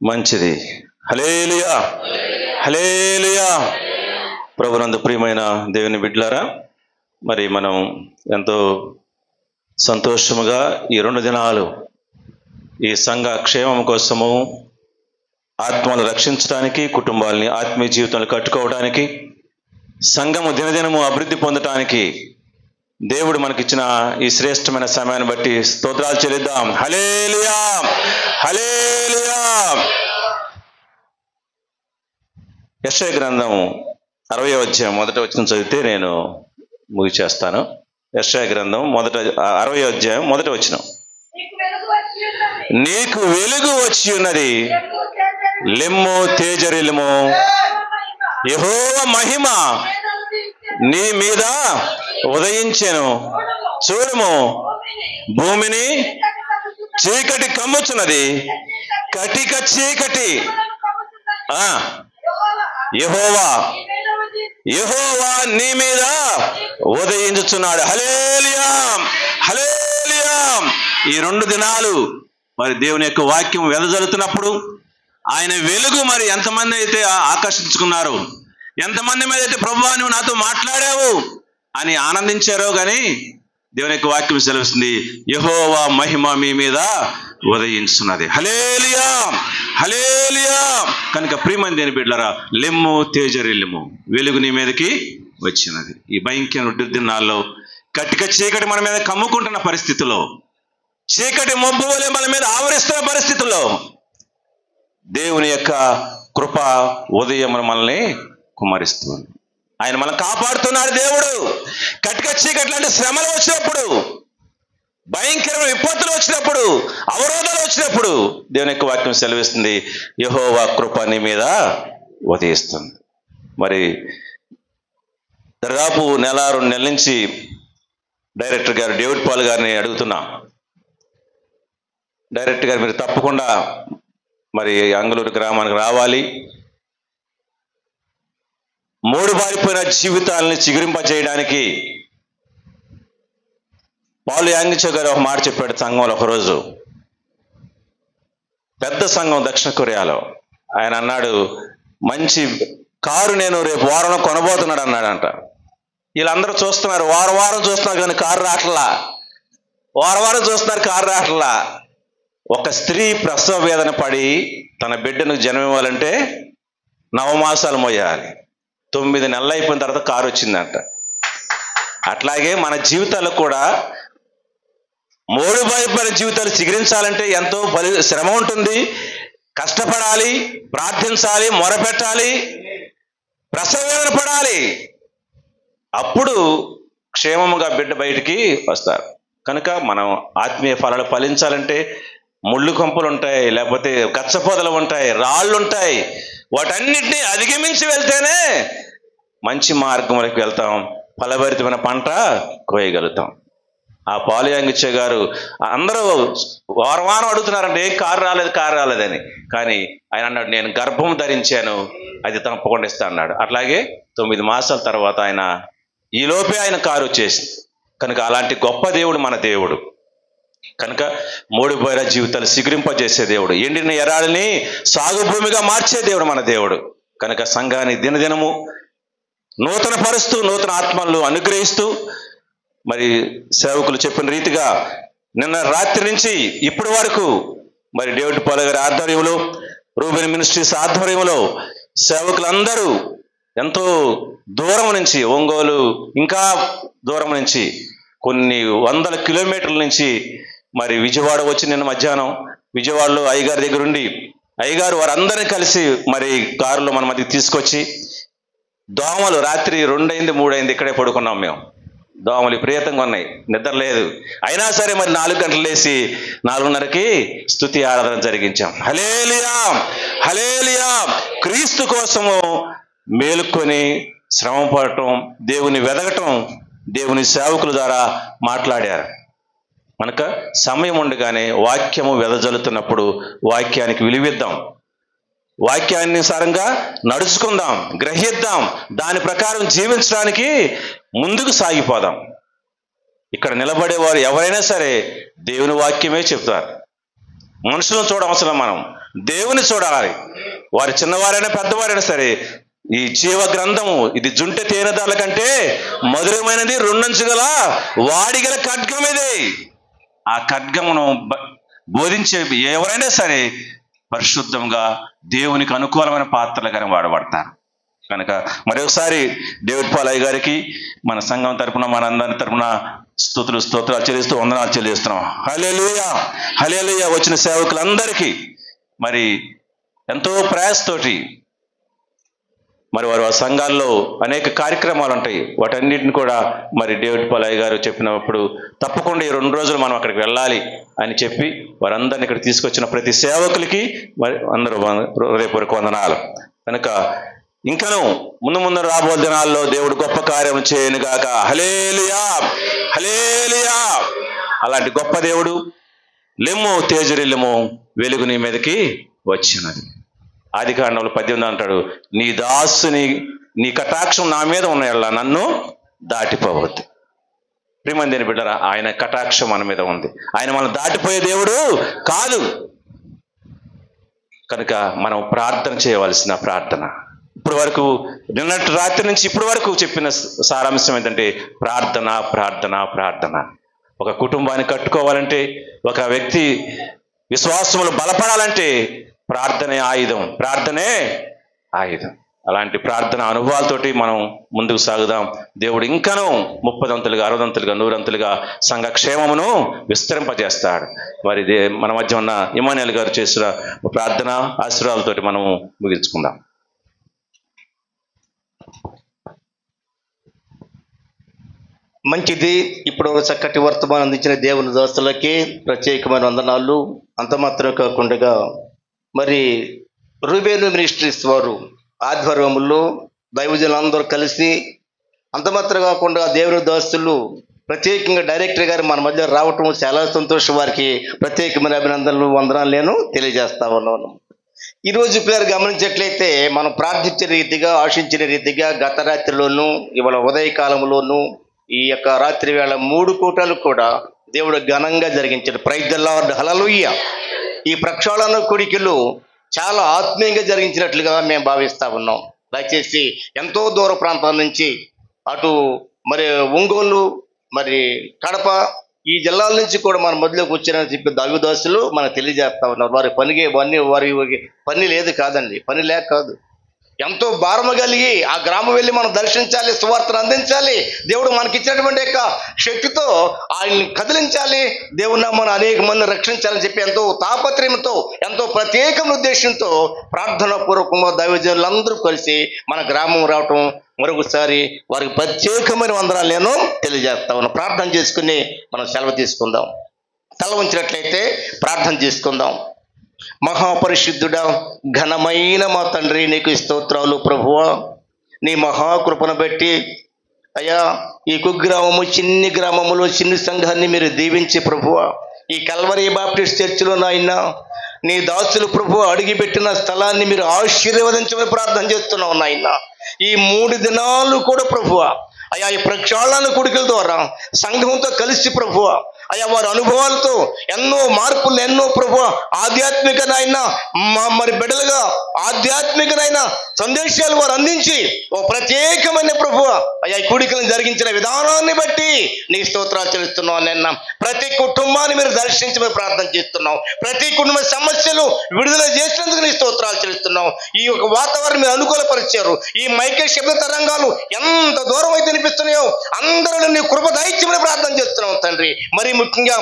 మంచిది. హల్లెలూయా, హల్లెలూయా. ప్రభునందు ప్రియమైన దేవుని బిడ్డలారా, మరి మనం ఎంతో సంతోషముగా ఈ 2 దినాలు ఈ సంఘ క్షేమం కోసము, ఆత్మలు రక్షించడానికి, కుటుంబాలని ఆత్మీయ జీవితాలు కట్టుకోవడానికి, సంఘము దినదినము అభివృద్ధి పొందటానికి దేవుడు మనకిచ్చిన ఈ శ్రేష్టమైన సమయాన్ని బట్టి స్తోత్రాలు చెల్లిద్దాం. హల్లెలూయా, హల్లెలూయా. యెషయా గ్రంథం 60వ అధ్యాయం 1వ వచనం చదివితే నేను ముగిచేస్తాను. యెషయా గ్రంథం 60వ అధ్యాయం 1వ వచనం. నీకు వెలుగు వచ్చి ఉన్నది, లెమ్ము తేజరిల్లుము, యెహోవా మహిమ నీ మీద ఉదయించెను. చూడుము, భూమిని చీకటి కమ్ముచున్నది, కటిక చీకటి. యెహోవా నీ మీద ఉదయించుచున్నాడు. హల్లెలూయా, హల్లెలూయా. ఈ 2 దినాలు మరి దేవుని యొక్క వాక్యం వెదజల్లుతున్నప్పుడు ఆయన వెలుగు మరి ఎంతమంది అయితే ఆకర్షించుకున్నారు, ఎంతమంది మీద అయితే ప్రభువా నువ్వు నాతో మాట్లాడావు అని ఆనందించారో కానీ దేవుని యొక్క వాక్యం సెలవుస్తుంది, యెహోవా మహిమ మీ మీద ఉదయించున్నది. హల్లెలూయా, హల్లెలూయా. కనుక ప్రియమైన దేవుని బిడ్డలారా, లెమ్ము తేజరిల్లుము, వెలుగు నీ మీదకి వచ్చినది. ఈ భయంకర దినాల్లో కటిక చీకటి మన మీద కమ్ముకుంటున్న పరిస్థితుల్లో, చీకటి మబ్బు వలె మన మీద ఆవరిస్తున్న పరిస్థితుల్లో దేవుని యొక్క కృప ఉదయం మనల్ని కుమరిస్తుంది. ఆయన మనల్ని కాపాడుతున్నాడు. దేవుడు కటిక చీకటి లాంటి శ్రమలు వచ్చినప్పుడు, భయంకరమైన విపత్తులు వచ్చినప్పుడు, అవరోధాలు వచ్చినప్పుడు దేవుని యొక్క వాక్యం సెలవిస్తుంది, యెహోవా కృప నీ మీద ఉదయిస్తుంది. మరి దాదాపు 1-2 నెలల నుంచి డైరెక్టర్ గారు డేవిడ్ పాల్ గారిని అడుగుతున్నా, డైరెక్టర్ గారు మీరు తప్పకుండా మరి అంగళూరు గ్రామానికి రావాలి. మూడు బారిపోయిన జీవితాలని చిగురింపజేయడానికి పాల్ యాంగిచో గారు ఒక మాట చెప్పాడు సంఘంలో ఒకరోజు. పెద్ద సంఘం దక్షిణ కొరియాలో. ఆయన అన్నాడు, మంచి కారు నేను రేపు వారంలో కొనబోతున్నాడు అన్నాడంట. వీళ్ళందరూ చూస్తున్నారు, వారం చూస్తున్నారు కానీ కారు రావట్లా, వారం చూస్తున్నారు కారు రావట్లా. ఒక స్త్రీ ప్రసవ వేదన పడి తన బిడ్డను జన్మివ్వాలంటే 9 మాసాలు మోయాలి. 9 నెలలు అయిపోయిన తర్వాత కారు వచ్చిందంట. అట్లాగే మన జీవితాల్లో కూడా మూడు బారిపోయిన జీవితాలు చిగురించాలంటే ఎంతో శ్రమ ఉంటుంది, కష్టపడాలి, ప్రార్థించాలి, మొరపెట్టాలి, ప్రసవ వేదన పడాలి. అప్పుడు క్షేమముగా బిడ్డ బయటికి వస్తారు. కనుక మనం ఆత్మీయ ఫలాలు ఫలించాలంటే ముళ్ళు కొంపలు ఉంటాయి, లేకపోతే గచ్చపోదలు ఉంటాయి, రాళ్ళు ఉంటాయి. వాటన్నిటినీ అధిగమించి వెళ్తేనే మంచి మార్గంలోకి వెళ్తాం, ఫలభరితమైన పంట కోయగలుగుతాం. ఆ పాల్ యాంగిచో గారు అందరూ వారం అడుగుతున్నారంటే ఏం కారు రాలేదని. కానీ ఆయన అన్నాడు, నేను గర్భం ధరించాను, అది తప్పకుండా ఇస్తా అన్నాడు. అట్లాగే 9 మాసాల తర్వాత ఆయన ఈలోపే ఆయన కారు వచ్చేసింది. కనుక అలాంటి గొప్ప దేవుడు మన దేవుడు. కనుక మూడు బోయిన జీవితాలు సిగురింపజేసే దేవుడు, ఎండిన ఎరాడిని సాగు భూమిగా మార్చే దేవుడు మన దేవుడు. కనుక సంఘాన్ని దినదినము నూతన పరుస్తూ, నూతన ఆత్మలను అనుగ్రహిస్తూ, మరి సేవకులు చెప్పిన రీతిగా నిన్న రాత్రి నుంచి ఇప్పటి వరకు మరి డేవిడ్ పాల్ గారి ఆధ్వర్యంలో, రూబెన్ మినిస్ట్రీస్ ఆధ్వర్యంలో సేవకులందరూ ఎంతో దూరం నుంచి, ఒంగోలు ఇంకా దూరం నుంచి, కొన్ని 100 కిలోమీటర్ల నుంచి మరి విజయవాడ వచ్చి నిన్న మధ్యాహ్నం విజయవాడలో అయ్యగారి దగ్గర ఉండి, అయ్యగారు వారందరినీ కలిసి మరి కారులో మన మధ్యకి తీసుకొచ్చి, దోమలు రాత్రి 2 అయింది 3 అయింది ఇక్కడే పడుకున్నాం మేము. దోమలు విపరీతంగా ఉన్నాయి, నిద్ర లేదు. అయినా సరే మరి 4 గంటలు లేసి 4:30కి స్తుతి ఆరాధన జరిగించాం. హల్లెలూయా హల్లెలూయా. క్రీస్తు కోసము మేలుకొని శ్రమ పడటం, దేవుని వెదగటం దేవుని సేవకుల ద్వారా మాట్లాడారు. కనుక సమయం ఉండగానే వాక్యము వెదజల్లుతున్నప్పుడు వాక్యానికి విలువిద్దాం, వాక్యానుసారంగా నడుచుకుందాం, గ్రహిద్దాం, దాని ప్రకారం జీవించడానికి ముందుకు సాగిపోదాం. ఇక్కడ నిలబడేవారు ఎవరైనా సరే దేవుని వాక్యమే చెప్తారు. మనుషులను చూడవసరం, మనం దేవుని చూడాలి. వారి చిన్నవారైనా పెద్దవారైనా సరే ఈ జీవ గ్రంథము ఇది జుంటె తేనెదాల కంటే మధురమైనది, 2 అంచులు గల వాడిగల ఖడ్గం ఇది. ఆ ఖడ్గమును బోధించే ఎవరైనా సరే పరిశుద్ధంగా దేవునికి అనుకూలమైన పాత్రలుగానే వాడబడతారు. కనుక మరొకసారి డేవిడ్ పాల్ గారికి మన సంఘం తరపున, మన అందరి తరపున స్తోత్రాలు చెల్లిస్తూ వందనాలు చెల్లిస్తున్నాం. హల్లెలూయా హల్లెలూయా. వచ్చిన సేవకులందరికీ మరి ఎంతో ప్రయాసతోటి మరి వారు ఆ సంఘాల్లో అనేక కార్యక్రమాలు ఉంటాయి, వాటన్నిటిని కూడా మరి డేవిడ్ పాల్ గారు చెప్పినప్పుడు తప్పకుండా ఈ 2 రోజులు మనం అక్కడికి వెళ్ళాలి అని చెప్పి వారందరిని ఇక్కడ తీసుకొచ్చిన ప్రతి సేవకులకి మరి అందరూ హృదయపూర్వక వందనాలు. కనుక ఇంకను ముందు రాబో దినాల్లో దేవుడు గొప్ప కార్యం చేయనుగాక. హల్లెలూయా హల్లెలూయా. అలాంటి గొప్ప దేవుడు లెమ్ము తేజరిల్లెము, వెలుగు నీ మీదకి వచ్చినది. ఆదికాండంలో 18 అంటాడు, నీ దాసుని నీ కటాక్షం నా మీద ఉన్న నన్ను దాటిపోవద్దు. ప్రియమైన బిడ్డరా, ఆయన కటాక్షం మన మీద ఉంది. ఆయన మనం దాటిపోయే దేవుడు కాదు. కనుక మనం ప్రార్థన చేయవలసిన ప్రార్థన ఇప్పటి వరకు, నిన్నటి రాత్రి నుంచి ఇప్పటి వరకు చెప్పిన సారాంశం ఏంటంటే ప్రార్థన ప్రార్థన ప్రార్థన. ఒక కుటుంబాన్ని కట్టుకోవాలంటే, ఒక వ్యక్తి విశ్వాసములు బలపడాలంటే ప్రార్థనే ఆయుధం, ప్రార్థనే ఆయుధం. అలాంటి ప్రార్థన అనుభవాలతోటి మనం ముందుకు సాగుదాం. దేవుడు ఇంకనూ 30 అంతులుగా 60 అంతులుగా 100 అంతులుగా సంఘ క్షేమమును విస్తరింపజేస్తాడు. మరి మన మధ్య ఉన్న ఇమానుయేల్ గారు చేసిన ప్రార్థన ఆశీర్వాదాలతోటి మనము ముగించుకుందాం. మంచిది. ఇప్పుడు ఒక చక్కటి వర్తమానం అందించిన దేవుని దోస్తులకి ప్రత్యేకమైన వందనాలు. అంత మాత్రం కాకుండా మరి రూబెన్ మినిస్ట్రీస్ వారు ఆధ్వర్యంలో దైవజనులందరూ కలిసి, అంత మాత్రం కాకుండా దేవుని దోస్తులు ప్రత్యేకంగా డైరెక్టర్ గారు మన మధ్య రావటం చాలా సంతోషం. వారికి ప్రత్యేకమైన అభినందనలు, వందనాలు నేను తెలియజేస్తా ఉన్నాను. ఈరోజు పిల్లలు గమనించట్లయితే మనం ప్రార్థించిన రీతిగా, ఆశించిన రీతిగా గత రాత్రిలోనూ ఇవాళ ఉదయకాలంలోనూ ఈ యొక్క రాత్రి వేళ 3 కూటాలు కూడా దేవుడు ఘనంగా జరిగించాడు. ప్రైజ్ ది లార్డ్, హల్లెలూయా. ఈ ప్రక్షాళన కోడికలు చాలా ఆత్మీయంగా జరిగించినట్లుగా మేము భావిస్తా ఉన్నాం. దయచేసి ఎంతో దూర ప్రాంతాల నుంచి అటు మరి ఒంగోలు, మరి కడప, ఈ జిల్లాల నుంచి కూడా మన మధ్యలోకి వచ్చారని చెప్పి దైవదాసులు మనకు తెలియజేస్తా ఉన్నారు. వారి వారి పని లేదు కాదండి, పని లేక కాదు, ఎంతో భారము కలిగి ఆ గ్రామం వెళ్ళి మనం దర్శించాలి, సువార్తను అందించాలి, దేవుడు మనకిచ్చినటువంటి యొక్క శక్తితో ఆయన్ని కదిలించాలి, దేవుని నామమున అనేక మంది రక్షించాలని చెప్పి ఎంతో తాపత్రయంతో, ఎంతో ప్రత్యేకమైన ఉద్దేశంతో ప్రార్థనా పూర్వకంగా దైవజనులందరూ కలిసి మన గ్రామం రావటం మరొకసారి వారికి ప్రత్యేకమైన వందనాలు నేను తెలియజేస్తా ఉన్నాను. ప్రార్థన చేసుకుని మనం సెలవు తీసుకుందాం. తల ఉంచినట్లయితే ప్రార్థన చేసుకుందాం. మహాపరిశుద్ధుడా, ఘనమైన మా తండ్రి, నీకు స్తోత్రాలు ప్రభువా. నీ మహాకృపను బట్టి అయ్యా ఈ కుగ్రామము, చిన్ని గ్రామములో చిన్ని సంఘాన్ని మీరు దీవించి ప్రభువా, ఈ కల్వరి బాప్టిస్ట్ చర్చిలో నాయన నీ దాసులు ప్రభువా అడిగిపెట్టిన స్థలాన్ని మీరు ఆశీర్వదించమని ప్రార్థన చేస్తున్నావు నాయన. ఈ 3 దినాలు కూడా ప్రభువా అయ్యా ఈ ప్రక్షాళన కూడికల ద్వారా సంఘంతో కలిసి ప్రభువా అయ్యా వారి అనుభవాలతో ఎన్నో మార్పులు, ఎన్నో ప్రభువా ఆధ్యాత్మికనైనా మరి బిడ్డలుగా ఆధ్యాత్మికనైనా సందేశాలు వారు అందించి ఓ ప్రత్యేకమైన ప్రభువా అయ్యా ఈ కూడికలను జరిగించిన విధానాన్ని బట్టి నీ స్తోత్రాలు చెల్లిస్తున్నావు. నిన్న ప్రతి కుటుంబాన్ని మీరు దర్శించమని ప్రార్థన చేస్తున్నావు. ప్రతి కుటుంబ సమస్యలు విడుదల చేసినందుకు నీ స్తోత్రాలు చెల్లిస్తున్నావు. ఈ యొక్క వాతావరణం మీరు అనుకూలపరిచారు. ఈ మైకే శబ్ద తరంగాలు ఎంత దూరం అయితే వినిపిస్తున్నాయో అందరూ నీ కృప దయచేయమని ప్రార్థన చేస్తున్నాం తండ్రి. మరి ముఖ్యంగా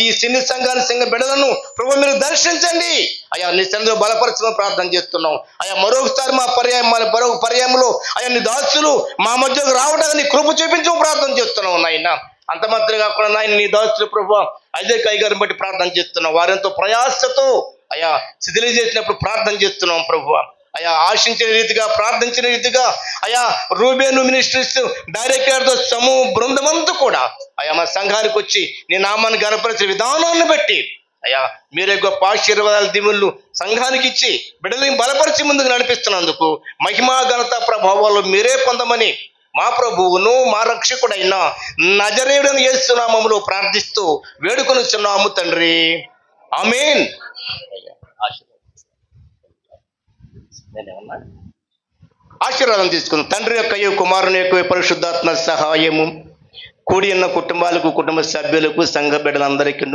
ఈ సిన్ని సంఘాన్ని, సంఘ బిడ్డలను ప్రభు మీరు దర్శించండి అయ్యా, నీ సన్నిధిలో బలపరచమని ప్రార్థన చేస్తున్నాం అయ్యా. మరొకసారి మరొక పర్యాయంలో అయ్యా నీ దాసులు మా మధ్యకు రావడానికి నీ కృప చూపించమని ప్రార్థన చేస్తున్నాం నాయన. అంత మాత్రమే కాకుండా నాయన నీ దాసులు ప్రభు అజయ్ కై గారిని బట్టి ప్రార్థన చేస్తున్నాం. వారెంతో ప్రయాసతో అయ్యా శిథిలి చేసినప్పుడు ప్రార్థన చేస్తున్నాం ప్రభు అయ్యా. ఆశించిన రీతిగా, ప్రార్థించిన రీతిగా అయ్యా రూబేను మినిస్ట్రీస్ డైరెక్టర్తో సమూహ బృందమంతా కూడా అయ్యా మా సంఘానికి వచ్చి నీ నామాన్ని గణపరిచే విధానాన్ని బట్టి అయ్యా మీరే గొప్ప ఆశీర్వాదాల దీవులు సంఘానికి ఇచ్చి బిడ్డలని బలపరిచి ముందుకు నడిపిస్తున్నందుకు మహిమా ఘనత ప్రభావాలు మీరే పొందమని మా ప్రభువును మా రక్షకుడైన నజరేయుడైన యేసు నామములో ప్రార్థిస్తూ వేడుకొనుచున్నాము తండ్రి, ఆమేన్. ఆశీర్వాదం తీసుకుందాం. తండ్రి యొక్క కుమారుని యొక్క పరిశుద్ధాత్మ సహాయము కూడి ఉన్న కుటుంబాలకు, కుటుంబ సభ్యులకు, సంఘ బిడ్డలందరికీ,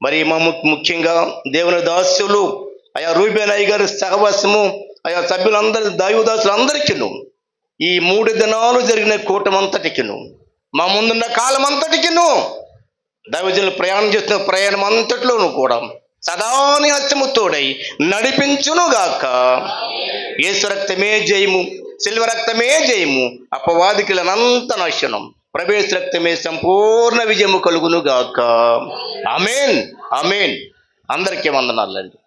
మరి మా ముఖ్యంగా దేవుని దాసులు అయా రూబేన్ అయ్య గారి సహవాసము అయా సభ్యులందరి దైవదాసులందరికీ ఈ 3 దినాలు జరిగిన కూటమంతటికి, మా ముందున్న కాలం అంతటికి దైవజనులు ప్రయాణం చేస్తున్న ప్రయాణం అంతట్లోనూ కూడా సదాని హస్తము తోడై నడిపించునుగాక. యేసు రక్తమే జయము, సిల్వ రక్తమే జయము, అపవాదికులనంత నాశనం, ప్రవేశ రక్తమే సంపూర్ణ విజయము కలుగునుగాక. ఆమేన్, ఆమేన్. అందరికీ వందనాలండి.